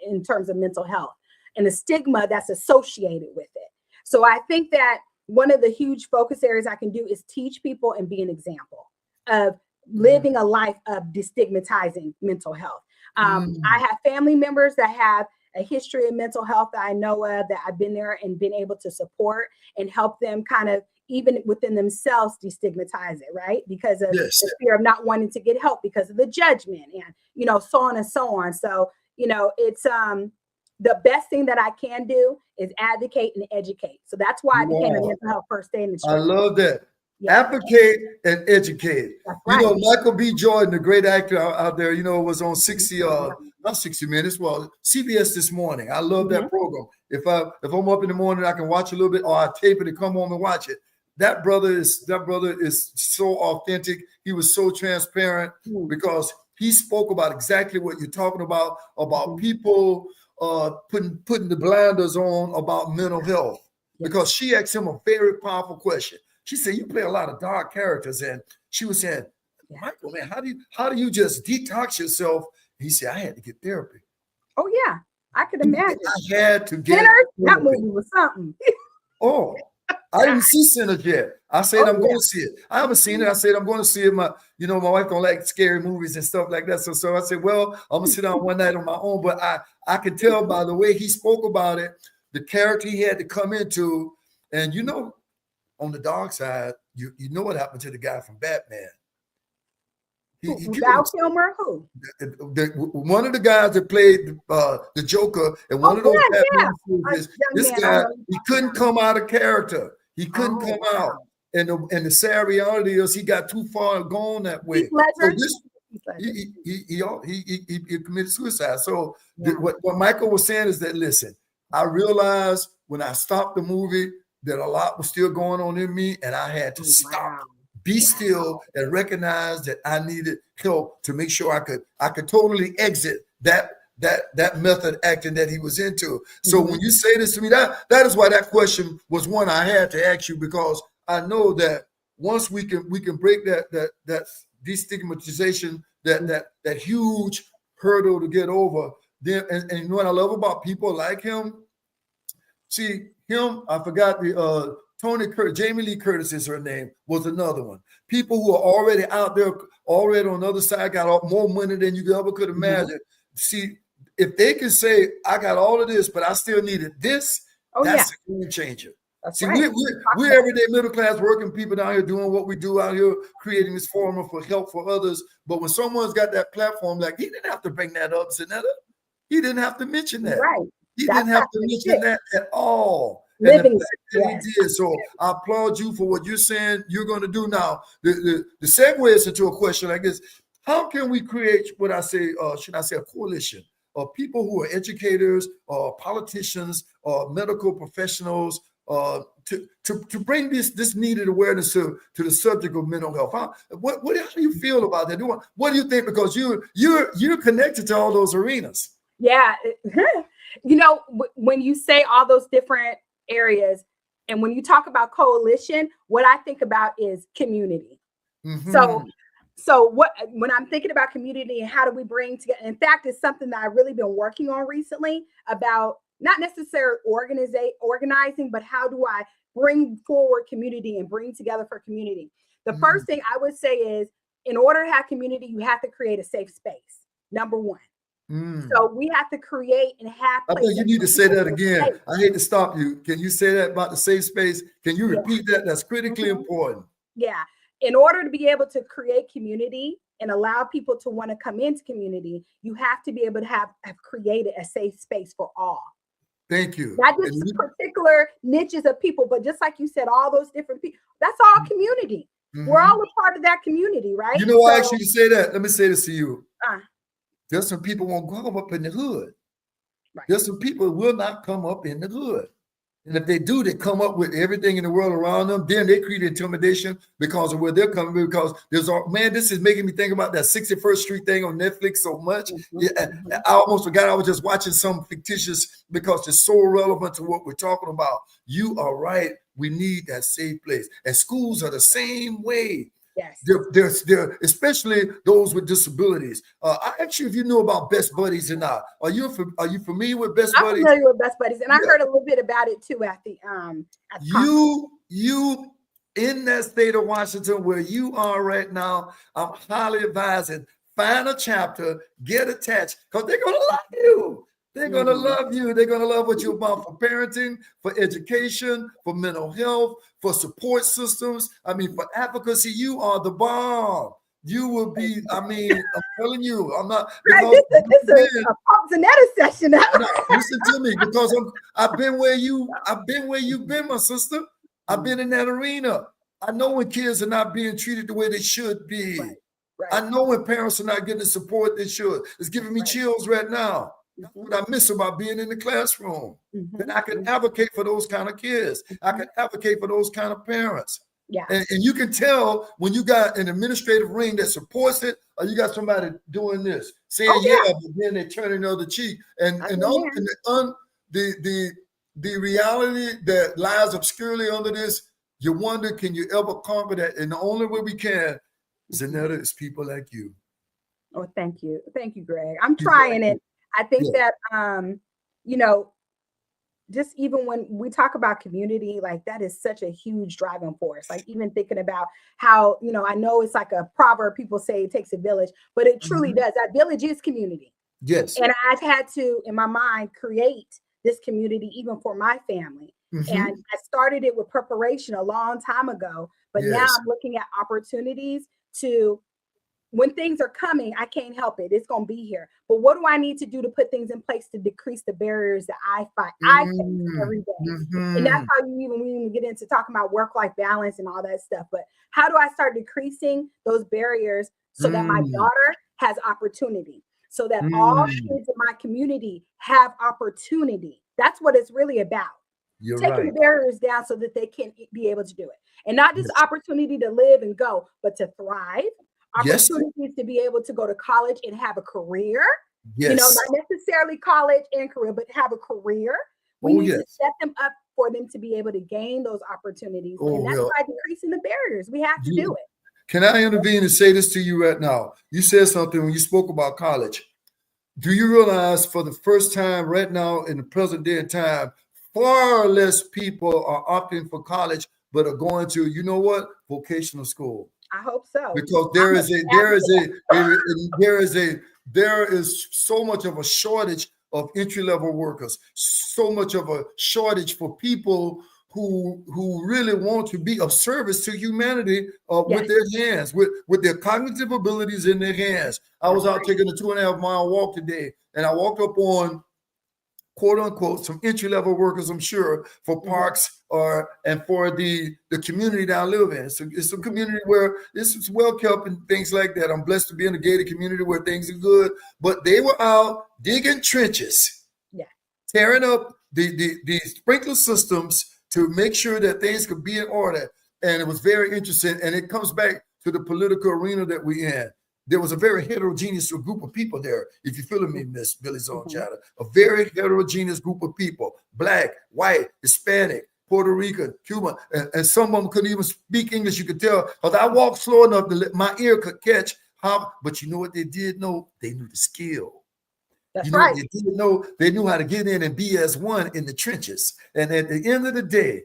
Speaker 2: in terms of mental health and the stigma that's associated with it. So I think that one of the huge focus areas I can do is teach people and be an example of living a life of destigmatizing mental health. I have family members that have a history of mental health that I know of, that I've been there and been able to support and help them kind of even within themselves destigmatize it, right? Because of the fear of not wanting to get help because of the judgment and, you know, so on and so on. So, you know, it's the best thing that I can do is advocate and educate. So that's why I became a mental health first aid instructor.
Speaker 1: I love that. Advocate and educate. You know, Michael B. Jordan, the great actor out there, you know, was on 60, not 60 Minutes, well, CBS this morning. I love that program. If I'm up in the morning, I can watch a little bit, or I tape it and come home and watch it. That brother is so authentic. He was so transparent because he spoke about exactly what you're talking about people putting the blinders on about mental health. Because she asked him a very powerful question. She said, you play a lot of dark characters. And she was saying, Michael, man, how do you just detox yourself? He said, I had to get therapy.
Speaker 2: Oh, yeah. I could imagine.
Speaker 1: I had to get
Speaker 2: therapy. That movie was something.
Speaker 1: I didn't see Sinners yet. I said I'm going to see it. I haven't seen it. I said I'm going to see it. My wife don't like scary movies and stuff like that. So I said, well, I'm gonna sit down one night on my own. But I could tell by the way he spoke about it, the character he had to come into, and you know, on the dark side, you know what happened to the guy from Batman.
Speaker 2: Val Kilmer, who?
Speaker 1: One of the guys that played the Joker in one of those Batman movies, this guy, he couldn't come out of character. He couldn't come out. And the sad reality is he got too far gone that way. So he committed suicide. So what Michael was saying is that, listen, I realized when I stopped the movie that a lot was still going on in me, and I had to stop, be still, and recognize that I needed help to make sure I could totally exit that method acting that he was into. So when you say this to me, that is why that question was one I had to ask you, because I know that once we can break that destigmatization, that huge hurdle to get over, then and you know what I love about people like him? See, him, I forgot the Tony Curtis, Jamie Lee Curtis is her name, was another one. People who are already out there, already on the other side, got more money than you ever could imagine. See, if they can say, I got all of this, but I still needed this, that's a game changer.
Speaker 2: That's
Speaker 1: See,
Speaker 2: right.
Speaker 1: we're everyday middle class working people down here doing what we do out here, creating this forum for help for others. But when someone's got that platform, like, he didn't have to bring that up, Zanetta. He didn't have to mention that.
Speaker 2: Right.
Speaker 1: He didn't have to mention that at all.
Speaker 2: Living,
Speaker 1: and the fact that he did. So I applaud you for what you're saying you're going to do now. The segue is into a question like this. How can we create what I say, should I say a coalition of people who are educators, politicians, medical professionals, to bring this needed awareness to the subject of mental health? How do you feel about that? What do you think? Because you're connected to all those arenas.
Speaker 2: Yeah. You know, when you say all those different areas, and when you talk about coalition, what I think about is community. So when I'm thinking about community and how do we bring together, in fact, it's something that I've really been working on recently about not necessarily organizing, but how do I bring forward community and bring together for community? The first thing I would say is, in order to have community, you have to create a safe space. Number one. So we have to create and have.
Speaker 1: I think you need to say that again. I hate to stop you. Can you say that about the safe space? Can you repeat that? That's critically important.
Speaker 2: Yeah. In order to be able to create community and allow people to want to come into community, you have to be able to have created a safe space for all.
Speaker 1: Thank you.
Speaker 2: Not just particular niches of people, but just like you said, all those different people. That's all community. We're all a part of that community, right?
Speaker 1: You know why I actually say that? Let me say this to you. There's some people won't come up in the hood. Right. There's some people who will not come up in the hood. And if they do, they come up with everything in the world around them. Then they create intimidation because of where they're coming. Because this is making me think about that 61st Street thing on Netflix so much. I almost forgot I was just watching some fictitious because it's so relevant to what we're talking about. You are right. We need that safe place. And schools are the same way.
Speaker 2: Yes.
Speaker 1: They're especially those with disabilities. I asked you if you knew about Best Buddies or not. Are you familiar with Best Buddies?
Speaker 2: I'm familiar with Best Buddies, and I heard a little bit about it too at the
Speaker 1: you in that state of Washington where you are right now. I'm highly advising, find a chapter, get attached, because they're gonna love you. They're going to love you. They're going to love what you're about for parenting, for education, for mental health, for support systems. I mean, for advocacy, you are the bomb. You will be, I'm telling you, I'm not.
Speaker 2: This is a Zanetta session.
Speaker 1: Listen to me, because I've been where you've been, my sister. I've been in that arena. I know when kids are not being treated the way they should be. Right. I know when parents are not getting the support they should. It's giving me chills right now. That's what I miss about being in the classroom. And I can advocate for those kind of kids. I can advocate for those kind of parents.
Speaker 2: Yeah.
Speaker 1: And you can tell when you got an administrative ring that supports it, or you got somebody doing this, saying but then they turn the other cheek. And the reality that lies obscurely under this, you wonder, can you ever conquer that? And the only way we can, Zanetta, is people like you.
Speaker 2: Oh, thank you. Thank you, Greg. I'm trying it. I think that, just even when we talk about community, like that is such a huge driving force. Like even thinking about how, I know it's like a proverb, people say it takes a village, but it truly does. That village is community.
Speaker 1: Yes.
Speaker 2: And I've had to, in my mind, create this community even for my family. And I started it with preparation a long time ago, but now I'm looking at opportunities to, when things are coming, I can't help it. It's going to be here. But what do I need to do to put things in place to decrease the barriers that I face every day? And that's how we even get into talking about work-life balance and all that stuff. But how do I start decreasing those barriers so that my daughter has opportunity, so that all kids in my community have opportunity? That's what it's really about. Taking the barriers down so that they can be able to do it. And not just opportunity to live and go, but to thrive. Opportunities to be able to go to college and have a career, not necessarily college and career, but have a career. We need to set them up for them to be able to gain those opportunities. And that's by decreasing the barriers. We have to do it.
Speaker 1: Can I intervene and say this to you right now? You said something when you spoke about college. do you realize for the first time right now in the present day and time, far less people are opting for college, but are going to, you know what, vocational school?
Speaker 2: I hope so.
Speaker 1: Because there is so much of a shortage of entry-level workers, so much of a shortage for people who really want to be of service to humanity with their hands, with their cognitive abilities in their hands. I was out taking a 2.5 mile walk today, and I walked up on, quote unquote, some entry-level workers, I'm sure, for parks and for the community that I live in. So it's a community where this is well kept and things like that. I'm blessed to be in a gated community where things are good. But they were out digging trenches, tearing up the sprinkler systems to make sure that things could be in order. And it was very interesting. And it comes back to the political arena that we're in. There was a very heterogeneous group of people there. If you're feeling me, Miss Billy Zonchata, a very heterogeneous group of people, Black, white, Hispanic, Puerto Rican, Cuban, and some of them couldn't even speak English. You could tell because I walked slow enough to let my ear could catch how, but you know what they did know? They knew the skill.
Speaker 2: That's
Speaker 1: right. They didn't know, they knew how to get in and be as one in the trenches. And at the end of the day,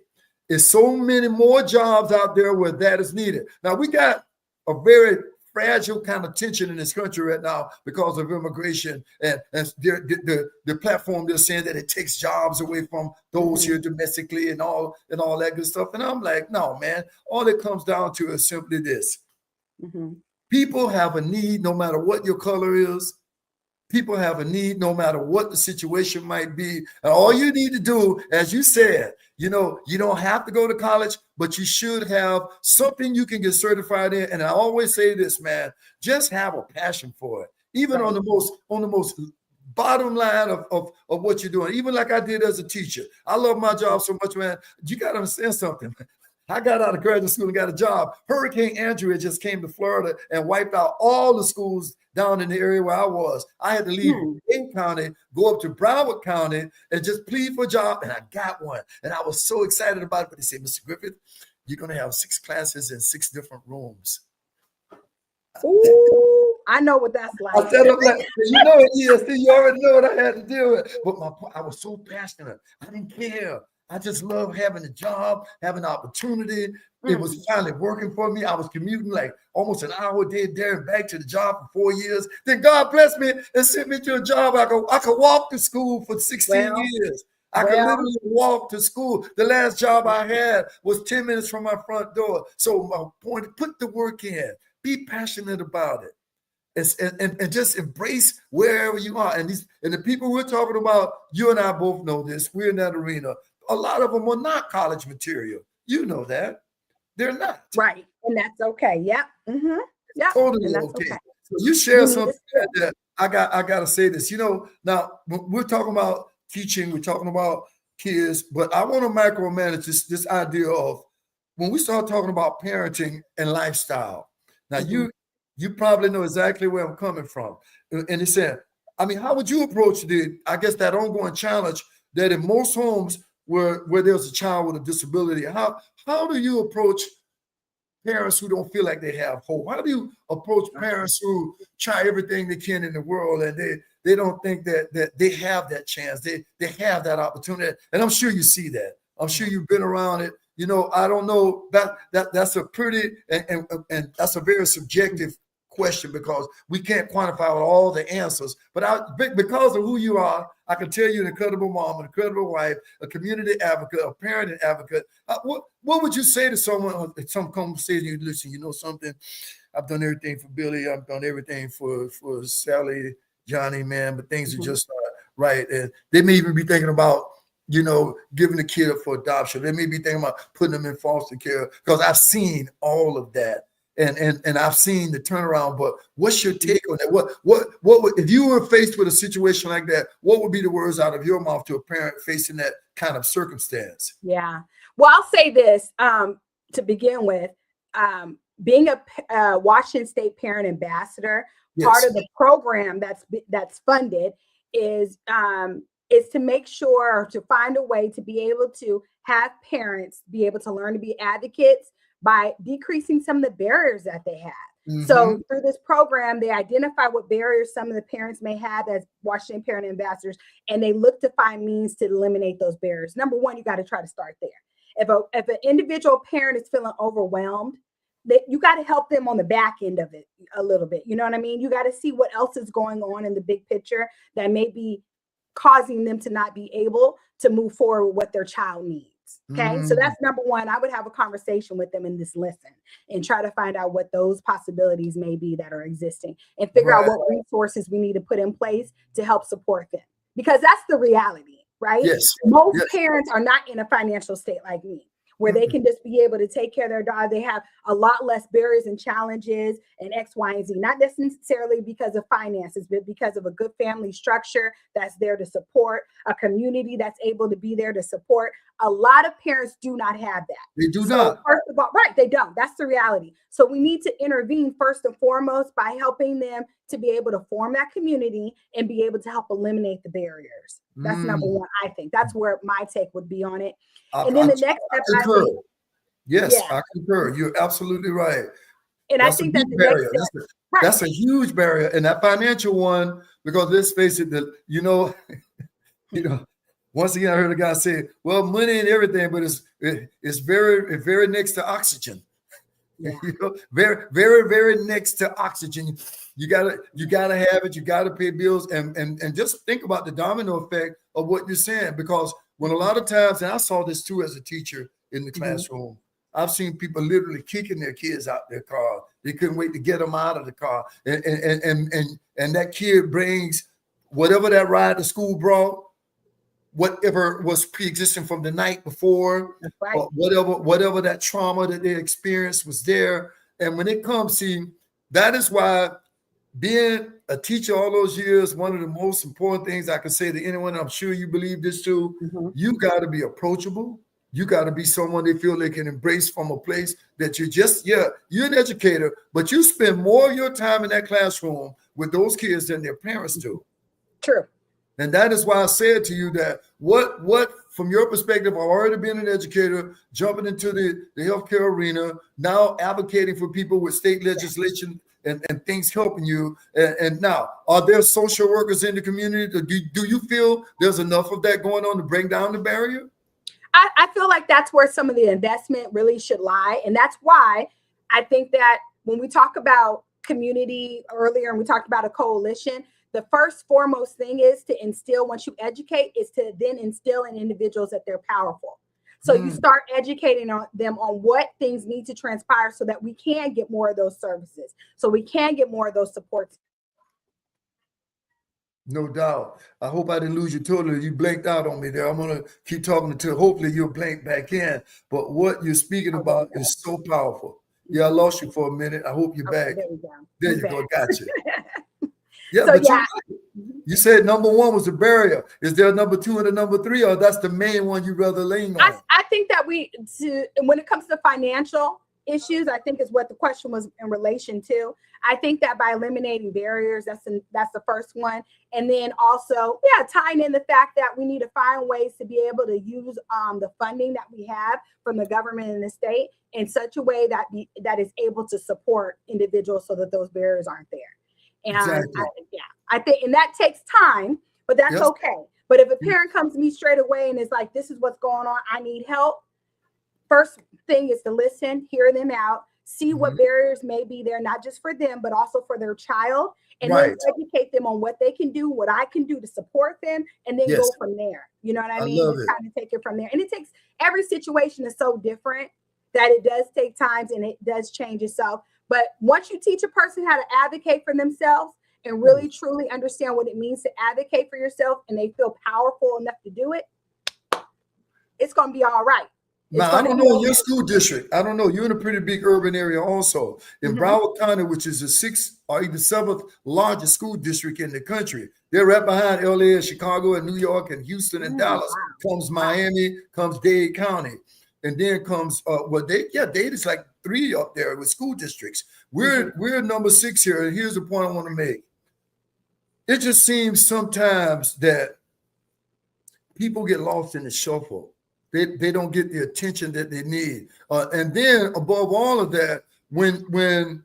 Speaker 1: there's so many more jobs out there where that is needed. Now we got a very fragile kind of tension in this country right now because of immigration and the platform they're saying that it takes jobs away from those here domestically and all that good stuff. And I'm like, no, man, all it comes down to is simply this. People have a need no matter what your color is. People have a need no matter what the situation might be. And all you need to do, as you said, you know, you don't have to go to college, but you should have something you can get certified in. And I always say this, man, just have a passion for it. Even on the most bottom line of what you're doing, even like I did as a teacher. I love my job so much, man. You got to understand something. I got out of graduate school and got a job. Hurricane Andrew just came to Florida and wiped out all the schools down in the area where I was. I had to leave Dane County, go up to Broward County, and just plead for a job, and I got one. And I was so excited about it. But they said, Mr. Griffith, you're going to have 6 classes in 6 different rooms.
Speaker 2: Ooh, I know what that's like.
Speaker 1: I said, I'm like, you know it is. You already know what I had to deal with. But I was so passionate. I didn't care. I just love having a job, having an opportunity. It was finally working for me. I was commuting like almost an hour a day there and back to the job for 4 years. Then God blessed me and sent me to a job. I could walk to school for 16 years. I could literally walk to school. The last job I had was 10 minutes from my front door. So my point, put the work in. Be passionate about it. And just embrace wherever you are. And the people we're talking about, you and I both know this. We're in that arena. A lot of them are not college material. You know that. They're not.
Speaker 2: Right. And that's okay. Yep. Yep.
Speaker 1: Totally okay. So you share something that I got to say this. You know, now we're talking about teaching, we're talking about kids, but I want to micromanage this idea of when we start talking about parenting and lifestyle. Now you probably know exactly where I'm coming from. And he said, I mean, how would you approach that ongoing challenge that in most homes where there's a child with a disability, how do you approach parents who don't feel like they have hope? How do you approach parents who try everything they can in the world and they don't think that they have that chance, they have that opportunity? And I'm sure you see that. I'm sure you've been around it. You know, I don't know that's a pretty and that's a very subjective question because we can't quantify all the answers. But because of who you are, I can tell you an incredible mom, an incredible wife, a community advocate, a parenting advocate. What would you say to someone if someone comes and says to you, listen, you know something? I've done everything for Billy. I've done everything for Sally, Johnny, man, but things are just not right. And they may even be thinking about, you know, giving the kid up for adoption. They may be thinking about putting them in foster care because I've seen all of that. And I've seen the turnaround, but what's your take on that? What if you were faced with a situation like that, what would be the words out of your mouth to a parent facing that kind of circumstance?
Speaker 2: Yeah. Well, I'll say this to begin with. Being a Washington State Parent Ambassador, part of the program that's funded is to make sure to find a way to be able to have parents be able to learn to be advocates by decreasing some of the barriers that they have. So through this program, they identify what barriers some of the parents may have as Washington Parent Ambassadors, and they look to find means to eliminate those barriers. Number one, you got to try to start there. If an individual parent is feeling overwhelmed, you got to help them on the back end of it a little bit. You know what I mean? You got to see what else is going on in the big picture that may be causing them to not be able to move forward with what their child needs. Okay. So that's number one. I would have a conversation with them in this lesson and try to find out what those possibilities may be that are existing and figure out what resources we need to put in place to help support them. Because that's the reality, right?
Speaker 1: Yes.
Speaker 2: Most parents are not in a financial state like me, where they can just be able to take care of their daughter. They have a lot less barriers and challenges and X, Y, and Z, not necessarily because of finances, but because of a good family structure that's there to support, a community that's able to be there to support. A lot of parents do not have that.
Speaker 1: They do not.
Speaker 2: First of all, right, they don't. That's the reality. So we need to intervene first and foremost by helping them to be able to form that community and be able to help eliminate the barriers. That's number one, I think. That's where my take would be on it. And then the next step, I think,
Speaker 1: yes, I concur. You're absolutely right.
Speaker 2: And that's I think that's the barrier.
Speaker 1: Next step. That's a huge barrier. And that financial one, because let's face it, once again, I heard a guy say, well, money and everything, but it's very next to oxygen. Yeah. Very, very, very next to oxygen. You gotta have it, you gotta pay bills, and just think about the domino effect of what you're saying, because when a lot of times, and I saw this too as a teacher in the classroom, I've seen people literally kicking their kids out their car. They couldn't wait to get them out of the car. And that kid brings whatever that ride to school brought, whatever was pre-existing from the night before, or whatever that trauma that they experienced was there. And when it comes, see, that is why being a teacher all those years, one of the most important things I can say to anyone, I'm sure you believe this too, you got to be approachable. You got to be someone they feel they can embrace from a place that you're an educator, but you spend more of your time in that classroom with those kids than their parents do.
Speaker 2: True.
Speaker 1: And that is why I said to you that what from your perspective, I've already been an educator, jumping into the healthcare arena, now advocating for people with state legislation and things helping you. And now, are there social workers in the community? Do you feel there's enough of that going on to bring down the barrier?
Speaker 2: I feel like that's where some of the investment really should lie. And that's why I think that when we talk about community earlier and we talked about a coalition, the first foremost thing is to instill, once you educate, is to then instill in individuals that they're powerful. So you start educating them on what things need to transpire so that we can get more of those services, so we can get more of those supports.
Speaker 1: No doubt. I hope I didn't lose you totally. You blanked out on me there. I'm going to keep talking until hopefully you'll blank back in. But what you're speaking about is so powerful. Yeah, I lost you for a minute. I hope you're back. There you go. Gotcha. Yeah, so, but you said number one was the barrier. Is there a number two and a number three, or that's the main one you'd rather lean on?
Speaker 2: I think that when it comes to financial issues, I think is what the question was in relation to. I think that by eliminating barriers, that's the first one. And then also, tying in the fact that we need to find ways to be able to use the funding that we have from the government and the state in such a way that is able to support individuals so that those barriers aren't there. And exactly. I think, and that takes time, but that's okay. But if a parent comes to me straight away and is like, this is what's going on, I need help. First thing is to listen, hear them out, see what barriers may be there, not just for them, but also for their child, and then educate them on what they can do, what I can do to support them, and then go from there. You know what I mean? Kind of take it from there. And it takes, every situation is so different that it does take time and it does change itself. But once you teach a person how to advocate for themselves and really truly understand what it means to advocate for yourself, and they feel powerful enough to do it, it's going to be all right.
Speaker 1: Now, I don't know your school district. I don't know. You're in a pretty big urban area also. In Broward County, which is the 6th or even 7th largest school district in the country. They're right behind LA and Chicago and New York and Houston and Dallas. Comes Miami, comes Dade County. And then comes, Dade is like 3 up there with school districts. We're number 6 here. And here's the point I want to make. It just seems sometimes that people get lost in the shuffle. They don't get the attention that they need. And then above all of that, when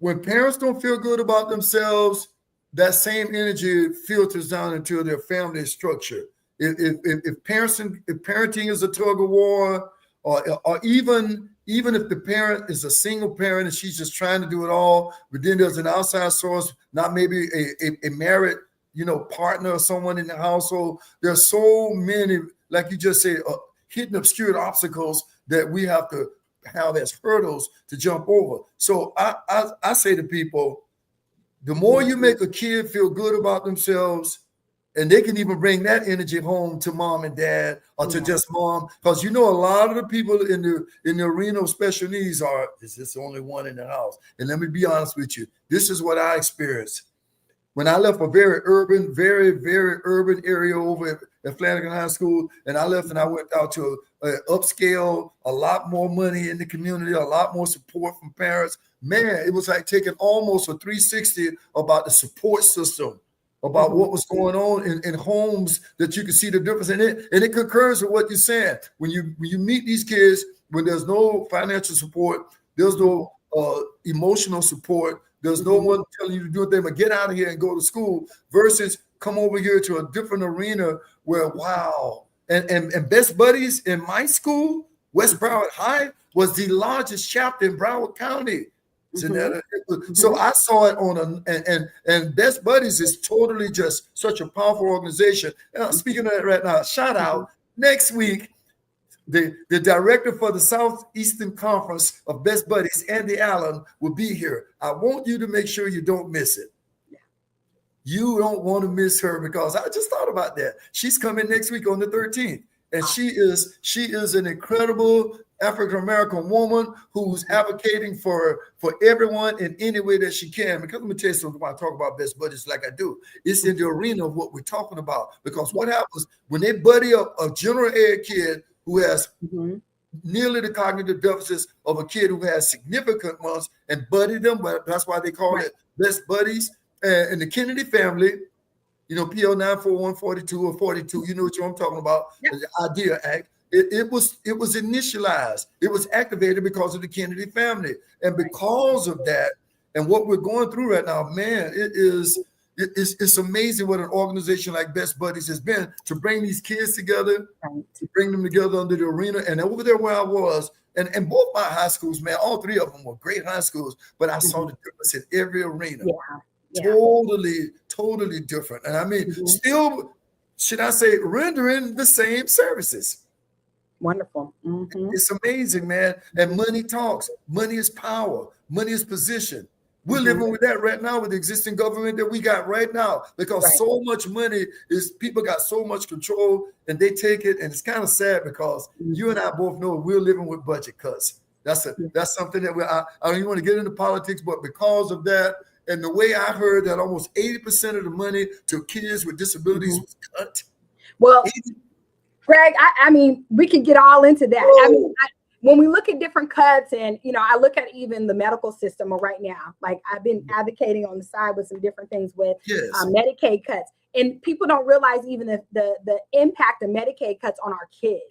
Speaker 1: when parents don't feel good about themselves, that same energy filters down into their family structure. If parenting is a tug of war, or even if the parent is a single parent and she's just trying to do it all, but then there's an outside source, not maybe a married, partner or someone in the household. There's so many, like you just said, hidden obscured obstacles that we have to have as hurdles to jump over. So I say to people, the more you make a kid feel good about themselves, and they can even bring that energy home to mom and dad, or to just mom, because a lot of the people in the arena of special needs is this the only one in the house? And let me be honest with you, this is what I experienced when I left a very, very urban area over at Flanagan High School, and I left and I went out to an upscale, a lot more money in the community, a lot more support from parents. Man, it was like taking almost a 360 about the support system, about what was going on in homes, that you could see the difference in it. And it concurs with what you're saying. When you meet these kids, when there's no financial support, there's no emotional support, there's no one telling you to do anything but get out of here and go to school, versus come over here to a different arena where, wow. And Best Buddies in my school, West Broward High, was the largest chapter in Broward County. So I saw it and Best Buddies is totally just such a powerful organization. Speaking of that right now, shout out next week, the director for the Southeastern Conference of Best Buddies, Andy Allen, will be here. I want you to make sure you don't miss it. You don't want to miss her, because I just thought about that. She's coming next week on the 13th. And she is an incredible African-American woman who's advocating for everyone in any way that she can. Because let me tell you something, when I talk about Best Buddies like I do, it's in the arena of what we're talking about. Because what happens when they buddy up a general ed kid who has nearly the cognitive deficits of a kid who has significant ones, and buddy them, but that's why they call it Best Buddies. And the Kennedy family, PL 94142 or 42, you know what I'm talking about, the IDEA Act. It was initialized. It was activated because of the Kennedy family. And because of that, and what we're going through right now, man, it's amazing what an organization like Best Buddies has been to bring these kids together, to bring them together under the arena. And over there where I was, and both my high schools, man, all three of them were great high schools, but I saw the difference in every arena. Totally different. And I mean, still, should I say, rendering the same services.
Speaker 2: Wonderful.
Speaker 1: It's amazing, man. And money talks. Money is power. Money is position. We're living with that right now with the existing government that we got right now, because so much money is, people got so much control and they take it. And it's kind of sad, because you and I both know we're living with budget cuts. That's something that I don't even want to get into politics, but because of that, and the way I heard that almost 80% of the money to kids with disabilities was cut.
Speaker 2: Well, Greg, I mean, we can get all into that. I mean, when we look at different cuts, and, I look at even the medical system right now, like I've been advocating on the side with some different things with Medicaid cuts. And people don't realize even the impact of Medicaid cuts on our kids.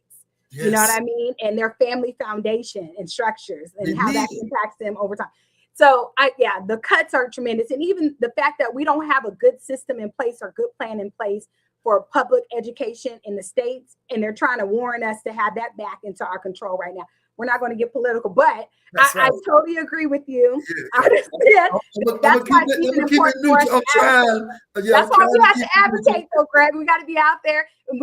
Speaker 2: Yes. You know what I mean? And their family foundation and structures, and how that impacts them over time. So the cuts are tremendous. And even the fact that we don't have a good system in place or good plan in place for public education in the states, and they're trying to warn us to have that back into our control right now. We're not going to get political, but I totally agree with you. That's why it's important for us to advocate. That's why we have to advocate, though, Greg. We got to be out there. And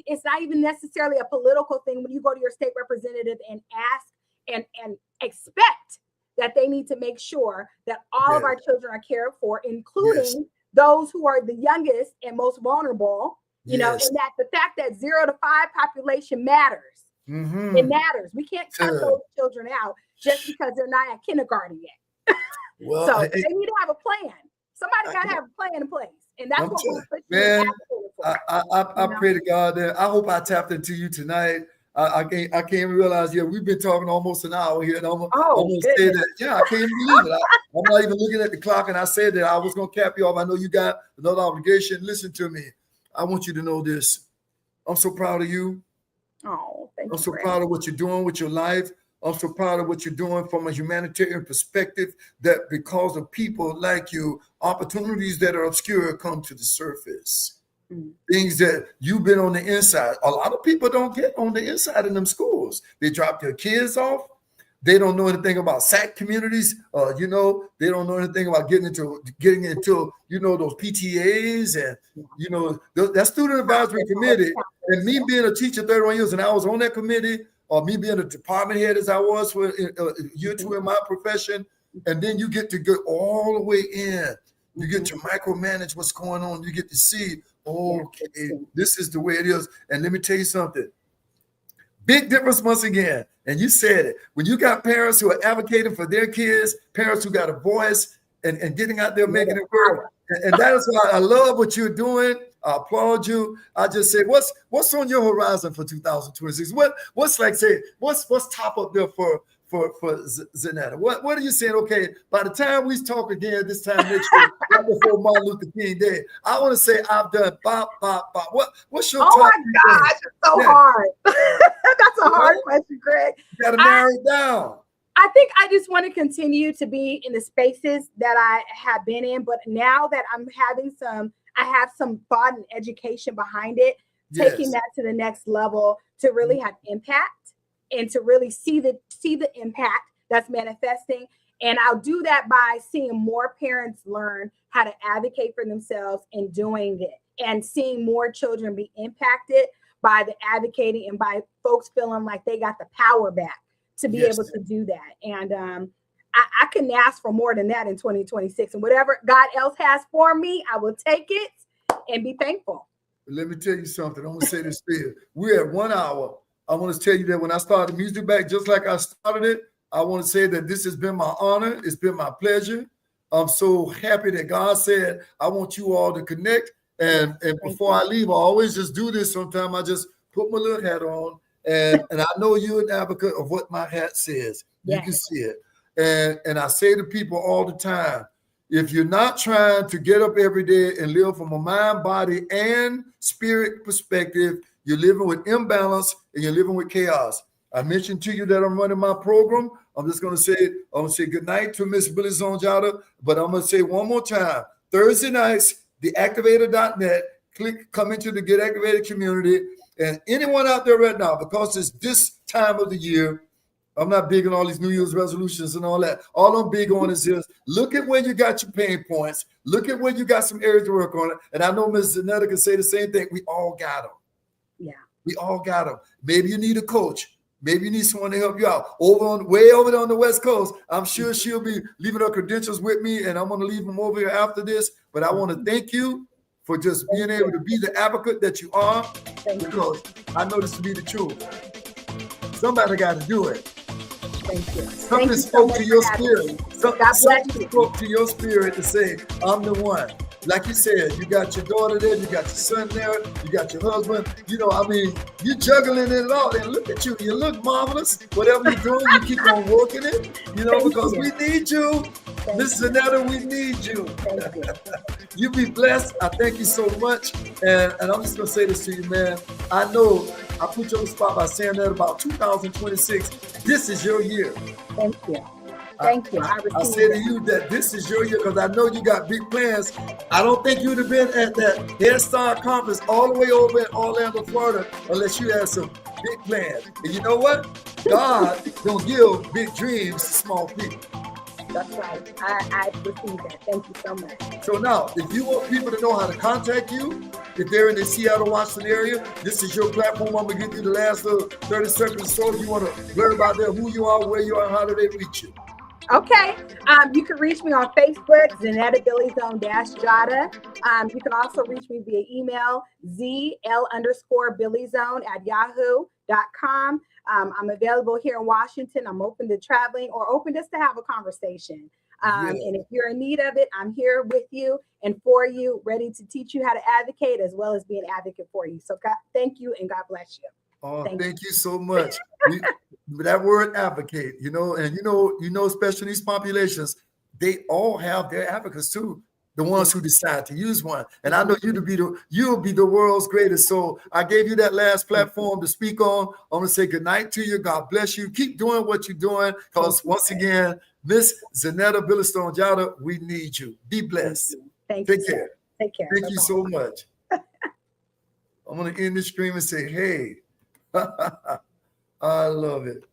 Speaker 2: it's not even necessarily a political thing when you go to your state representative and ask and expect that they need to make sure that all of our children are cared for, including those who are the youngest and most vulnerable, and that the fact that 0 to 5 population matters. It matters. We can't cut those children out just because they're not at kindergarten yet. Well, so they need to have a plan. Somebody got to have a plan in place. And that's what we're pushing.
Speaker 1: I pray to God that I hope I tapped into you tonight. I can't even realize, we've been talking almost an hour here, and I'm gonna say that, I can't even believe it. I'm not even looking at the clock, and I said that I was gonna cap you off. I know you got another obligation. Listen to me. I want you to know this. I'm so proud of you.
Speaker 2: Oh, thank you.
Speaker 1: I'm so proud of what you're doing with your life. I'm so proud of what you're doing from a humanitarian perspective, that because of people like you, opportunities that are obscure come to the surface. Things that you've been on the inside. A lot of people don't get on the inside in them schools. They drop their kids off. They don't know anything about SAC communities. They don't know anything about getting into those PTAs and that student advisory committee. And me being a teacher 31 years, and I was on that committee, or me being a department head as I was for year 2 in my profession, and then you get to go all the way in. You get to micromanage what's going on. You get to see, okay, this is the way it is. And let me tell you something. Big difference once again. And you said it. When you got parents who are advocating for their kids, parents who got a voice and getting out there making it work. And that is why I love what you're doing. I applaud you. I just say, what's on your horizon for 2026? What's top up there for Zanetta? What are you saying? Okay, by the time we talk again this time next year, right before Martin Luther King Day, I want to say I've done bop. What's your top?
Speaker 2: Oh my gosh, it's so hard. That's a hard question, Greg.
Speaker 1: You gotta narrow it down.
Speaker 2: I think I just want to continue to be in the spaces that I have been in, but now that I have some thought and education behind it, taking that to the next level to really have impact and to really see the impact that's manifesting. And I'll do that by seeing more parents learn how to advocate for themselves and doing it, and seeing more children be impacted by the advocating and by folks feeling like they got the power back to be able to do that. And I couldn't ask for more than that in 2026. And whatever God else has for me, I will take it and be thankful.
Speaker 1: Let me tell you something. I'm going to say this to you. We're at 1 hour. I want to tell you that when I started music back, just like I started it, I want to say that this has been my honor. It's been my pleasure. I'm so happy that God said, I want you all to connect. And before I leave, I always just do this sometime. I just put my little hat on. And I know you're an advocate of what my hat says. You can see it. And I say to people all the time, if you're not trying to get up every day and live from a mind, body, and spirit perspective, you're living with imbalance and you're living with chaos. I mentioned to you that I'm running my program. I'm just going to say good night to Miss Billy Zonjata, but I'm going to say one more time. Thursday nights, theactivator.net, come into the Get Activated community. And anyone out there right now, because it's this time of the year, I'm not big on all these New Year's resolutions and all that. All I'm big on is look at where you got your pain points. Look at where you got some areas to work on. And I know Ms. Zanetta can say the same thing. We all got them. Yeah. We all got them. Maybe you need a coach. Maybe you need someone to help you out. Way over on the West Coast, I'm sure she'll be leaving her credentials with me, and I'm going to leave them over here after this. But I want to thank you for just being able to be the advocate that you are, because I know this to be the truth. Somebody got to do it.
Speaker 2: Thank you.
Speaker 1: Something spoke to your spirit. Something spoke to your spirit to say, I'm the one. Like you said, you got your daughter there, you got your son there, you got your husband. You're juggling it all. And look at you. You look marvelous. Whatever you're doing, you keep on working it, because we need you. Miss Zanetta, we need you. You be blessed. I thank you so much. And I'm just going to say this to you, man. I know I put you on the spot by saying that about 2026, this is your year.
Speaker 2: Thank you. Thank you.
Speaker 1: I say to you that this is your year, because I know you got big plans. I don't think you would have been at that Head Start conference all the way over in Orlando, Florida, unless you had some big plans. And you know what? God don't give big dreams to small people.
Speaker 2: That's right. I receive that. Thank you so much.
Speaker 1: So now, if you want people to know how to contact you, if they're in the Seattle, Washington area, this is your platform. I'm going to give you the last 30 seconds or so. If you want to learn about who you are, where you are, how do they reach you?
Speaker 2: Okay. You can reach me on Facebook, Zanetta Billyzone-Jada. You can also reach me via email, zl_billyzone@yahoo.com. I'm available here in Washington. I'm open to traveling or open just to have a conversation. And if you're in need of it, I'm here with you and for you, ready to teach you how to advocate as well as be an advocate for you. So God, thank you and God bless you.
Speaker 1: Oh, thank you so much. That word advocate, and especially these populations, they all have their advocates too. the ones who decide to use one. And I know you'll be the world's greatest. So I gave you that last platform to speak on. I'm going to say good night to you. God bless you. Keep doing what you're doing, because once again, Miss Zanetta Billistone Jada, we need you. Be blessed.
Speaker 2: Thank you.
Speaker 1: Take care.
Speaker 2: Take care.
Speaker 1: Thank you so much. I'm going to end this stream and say, hey, I love it.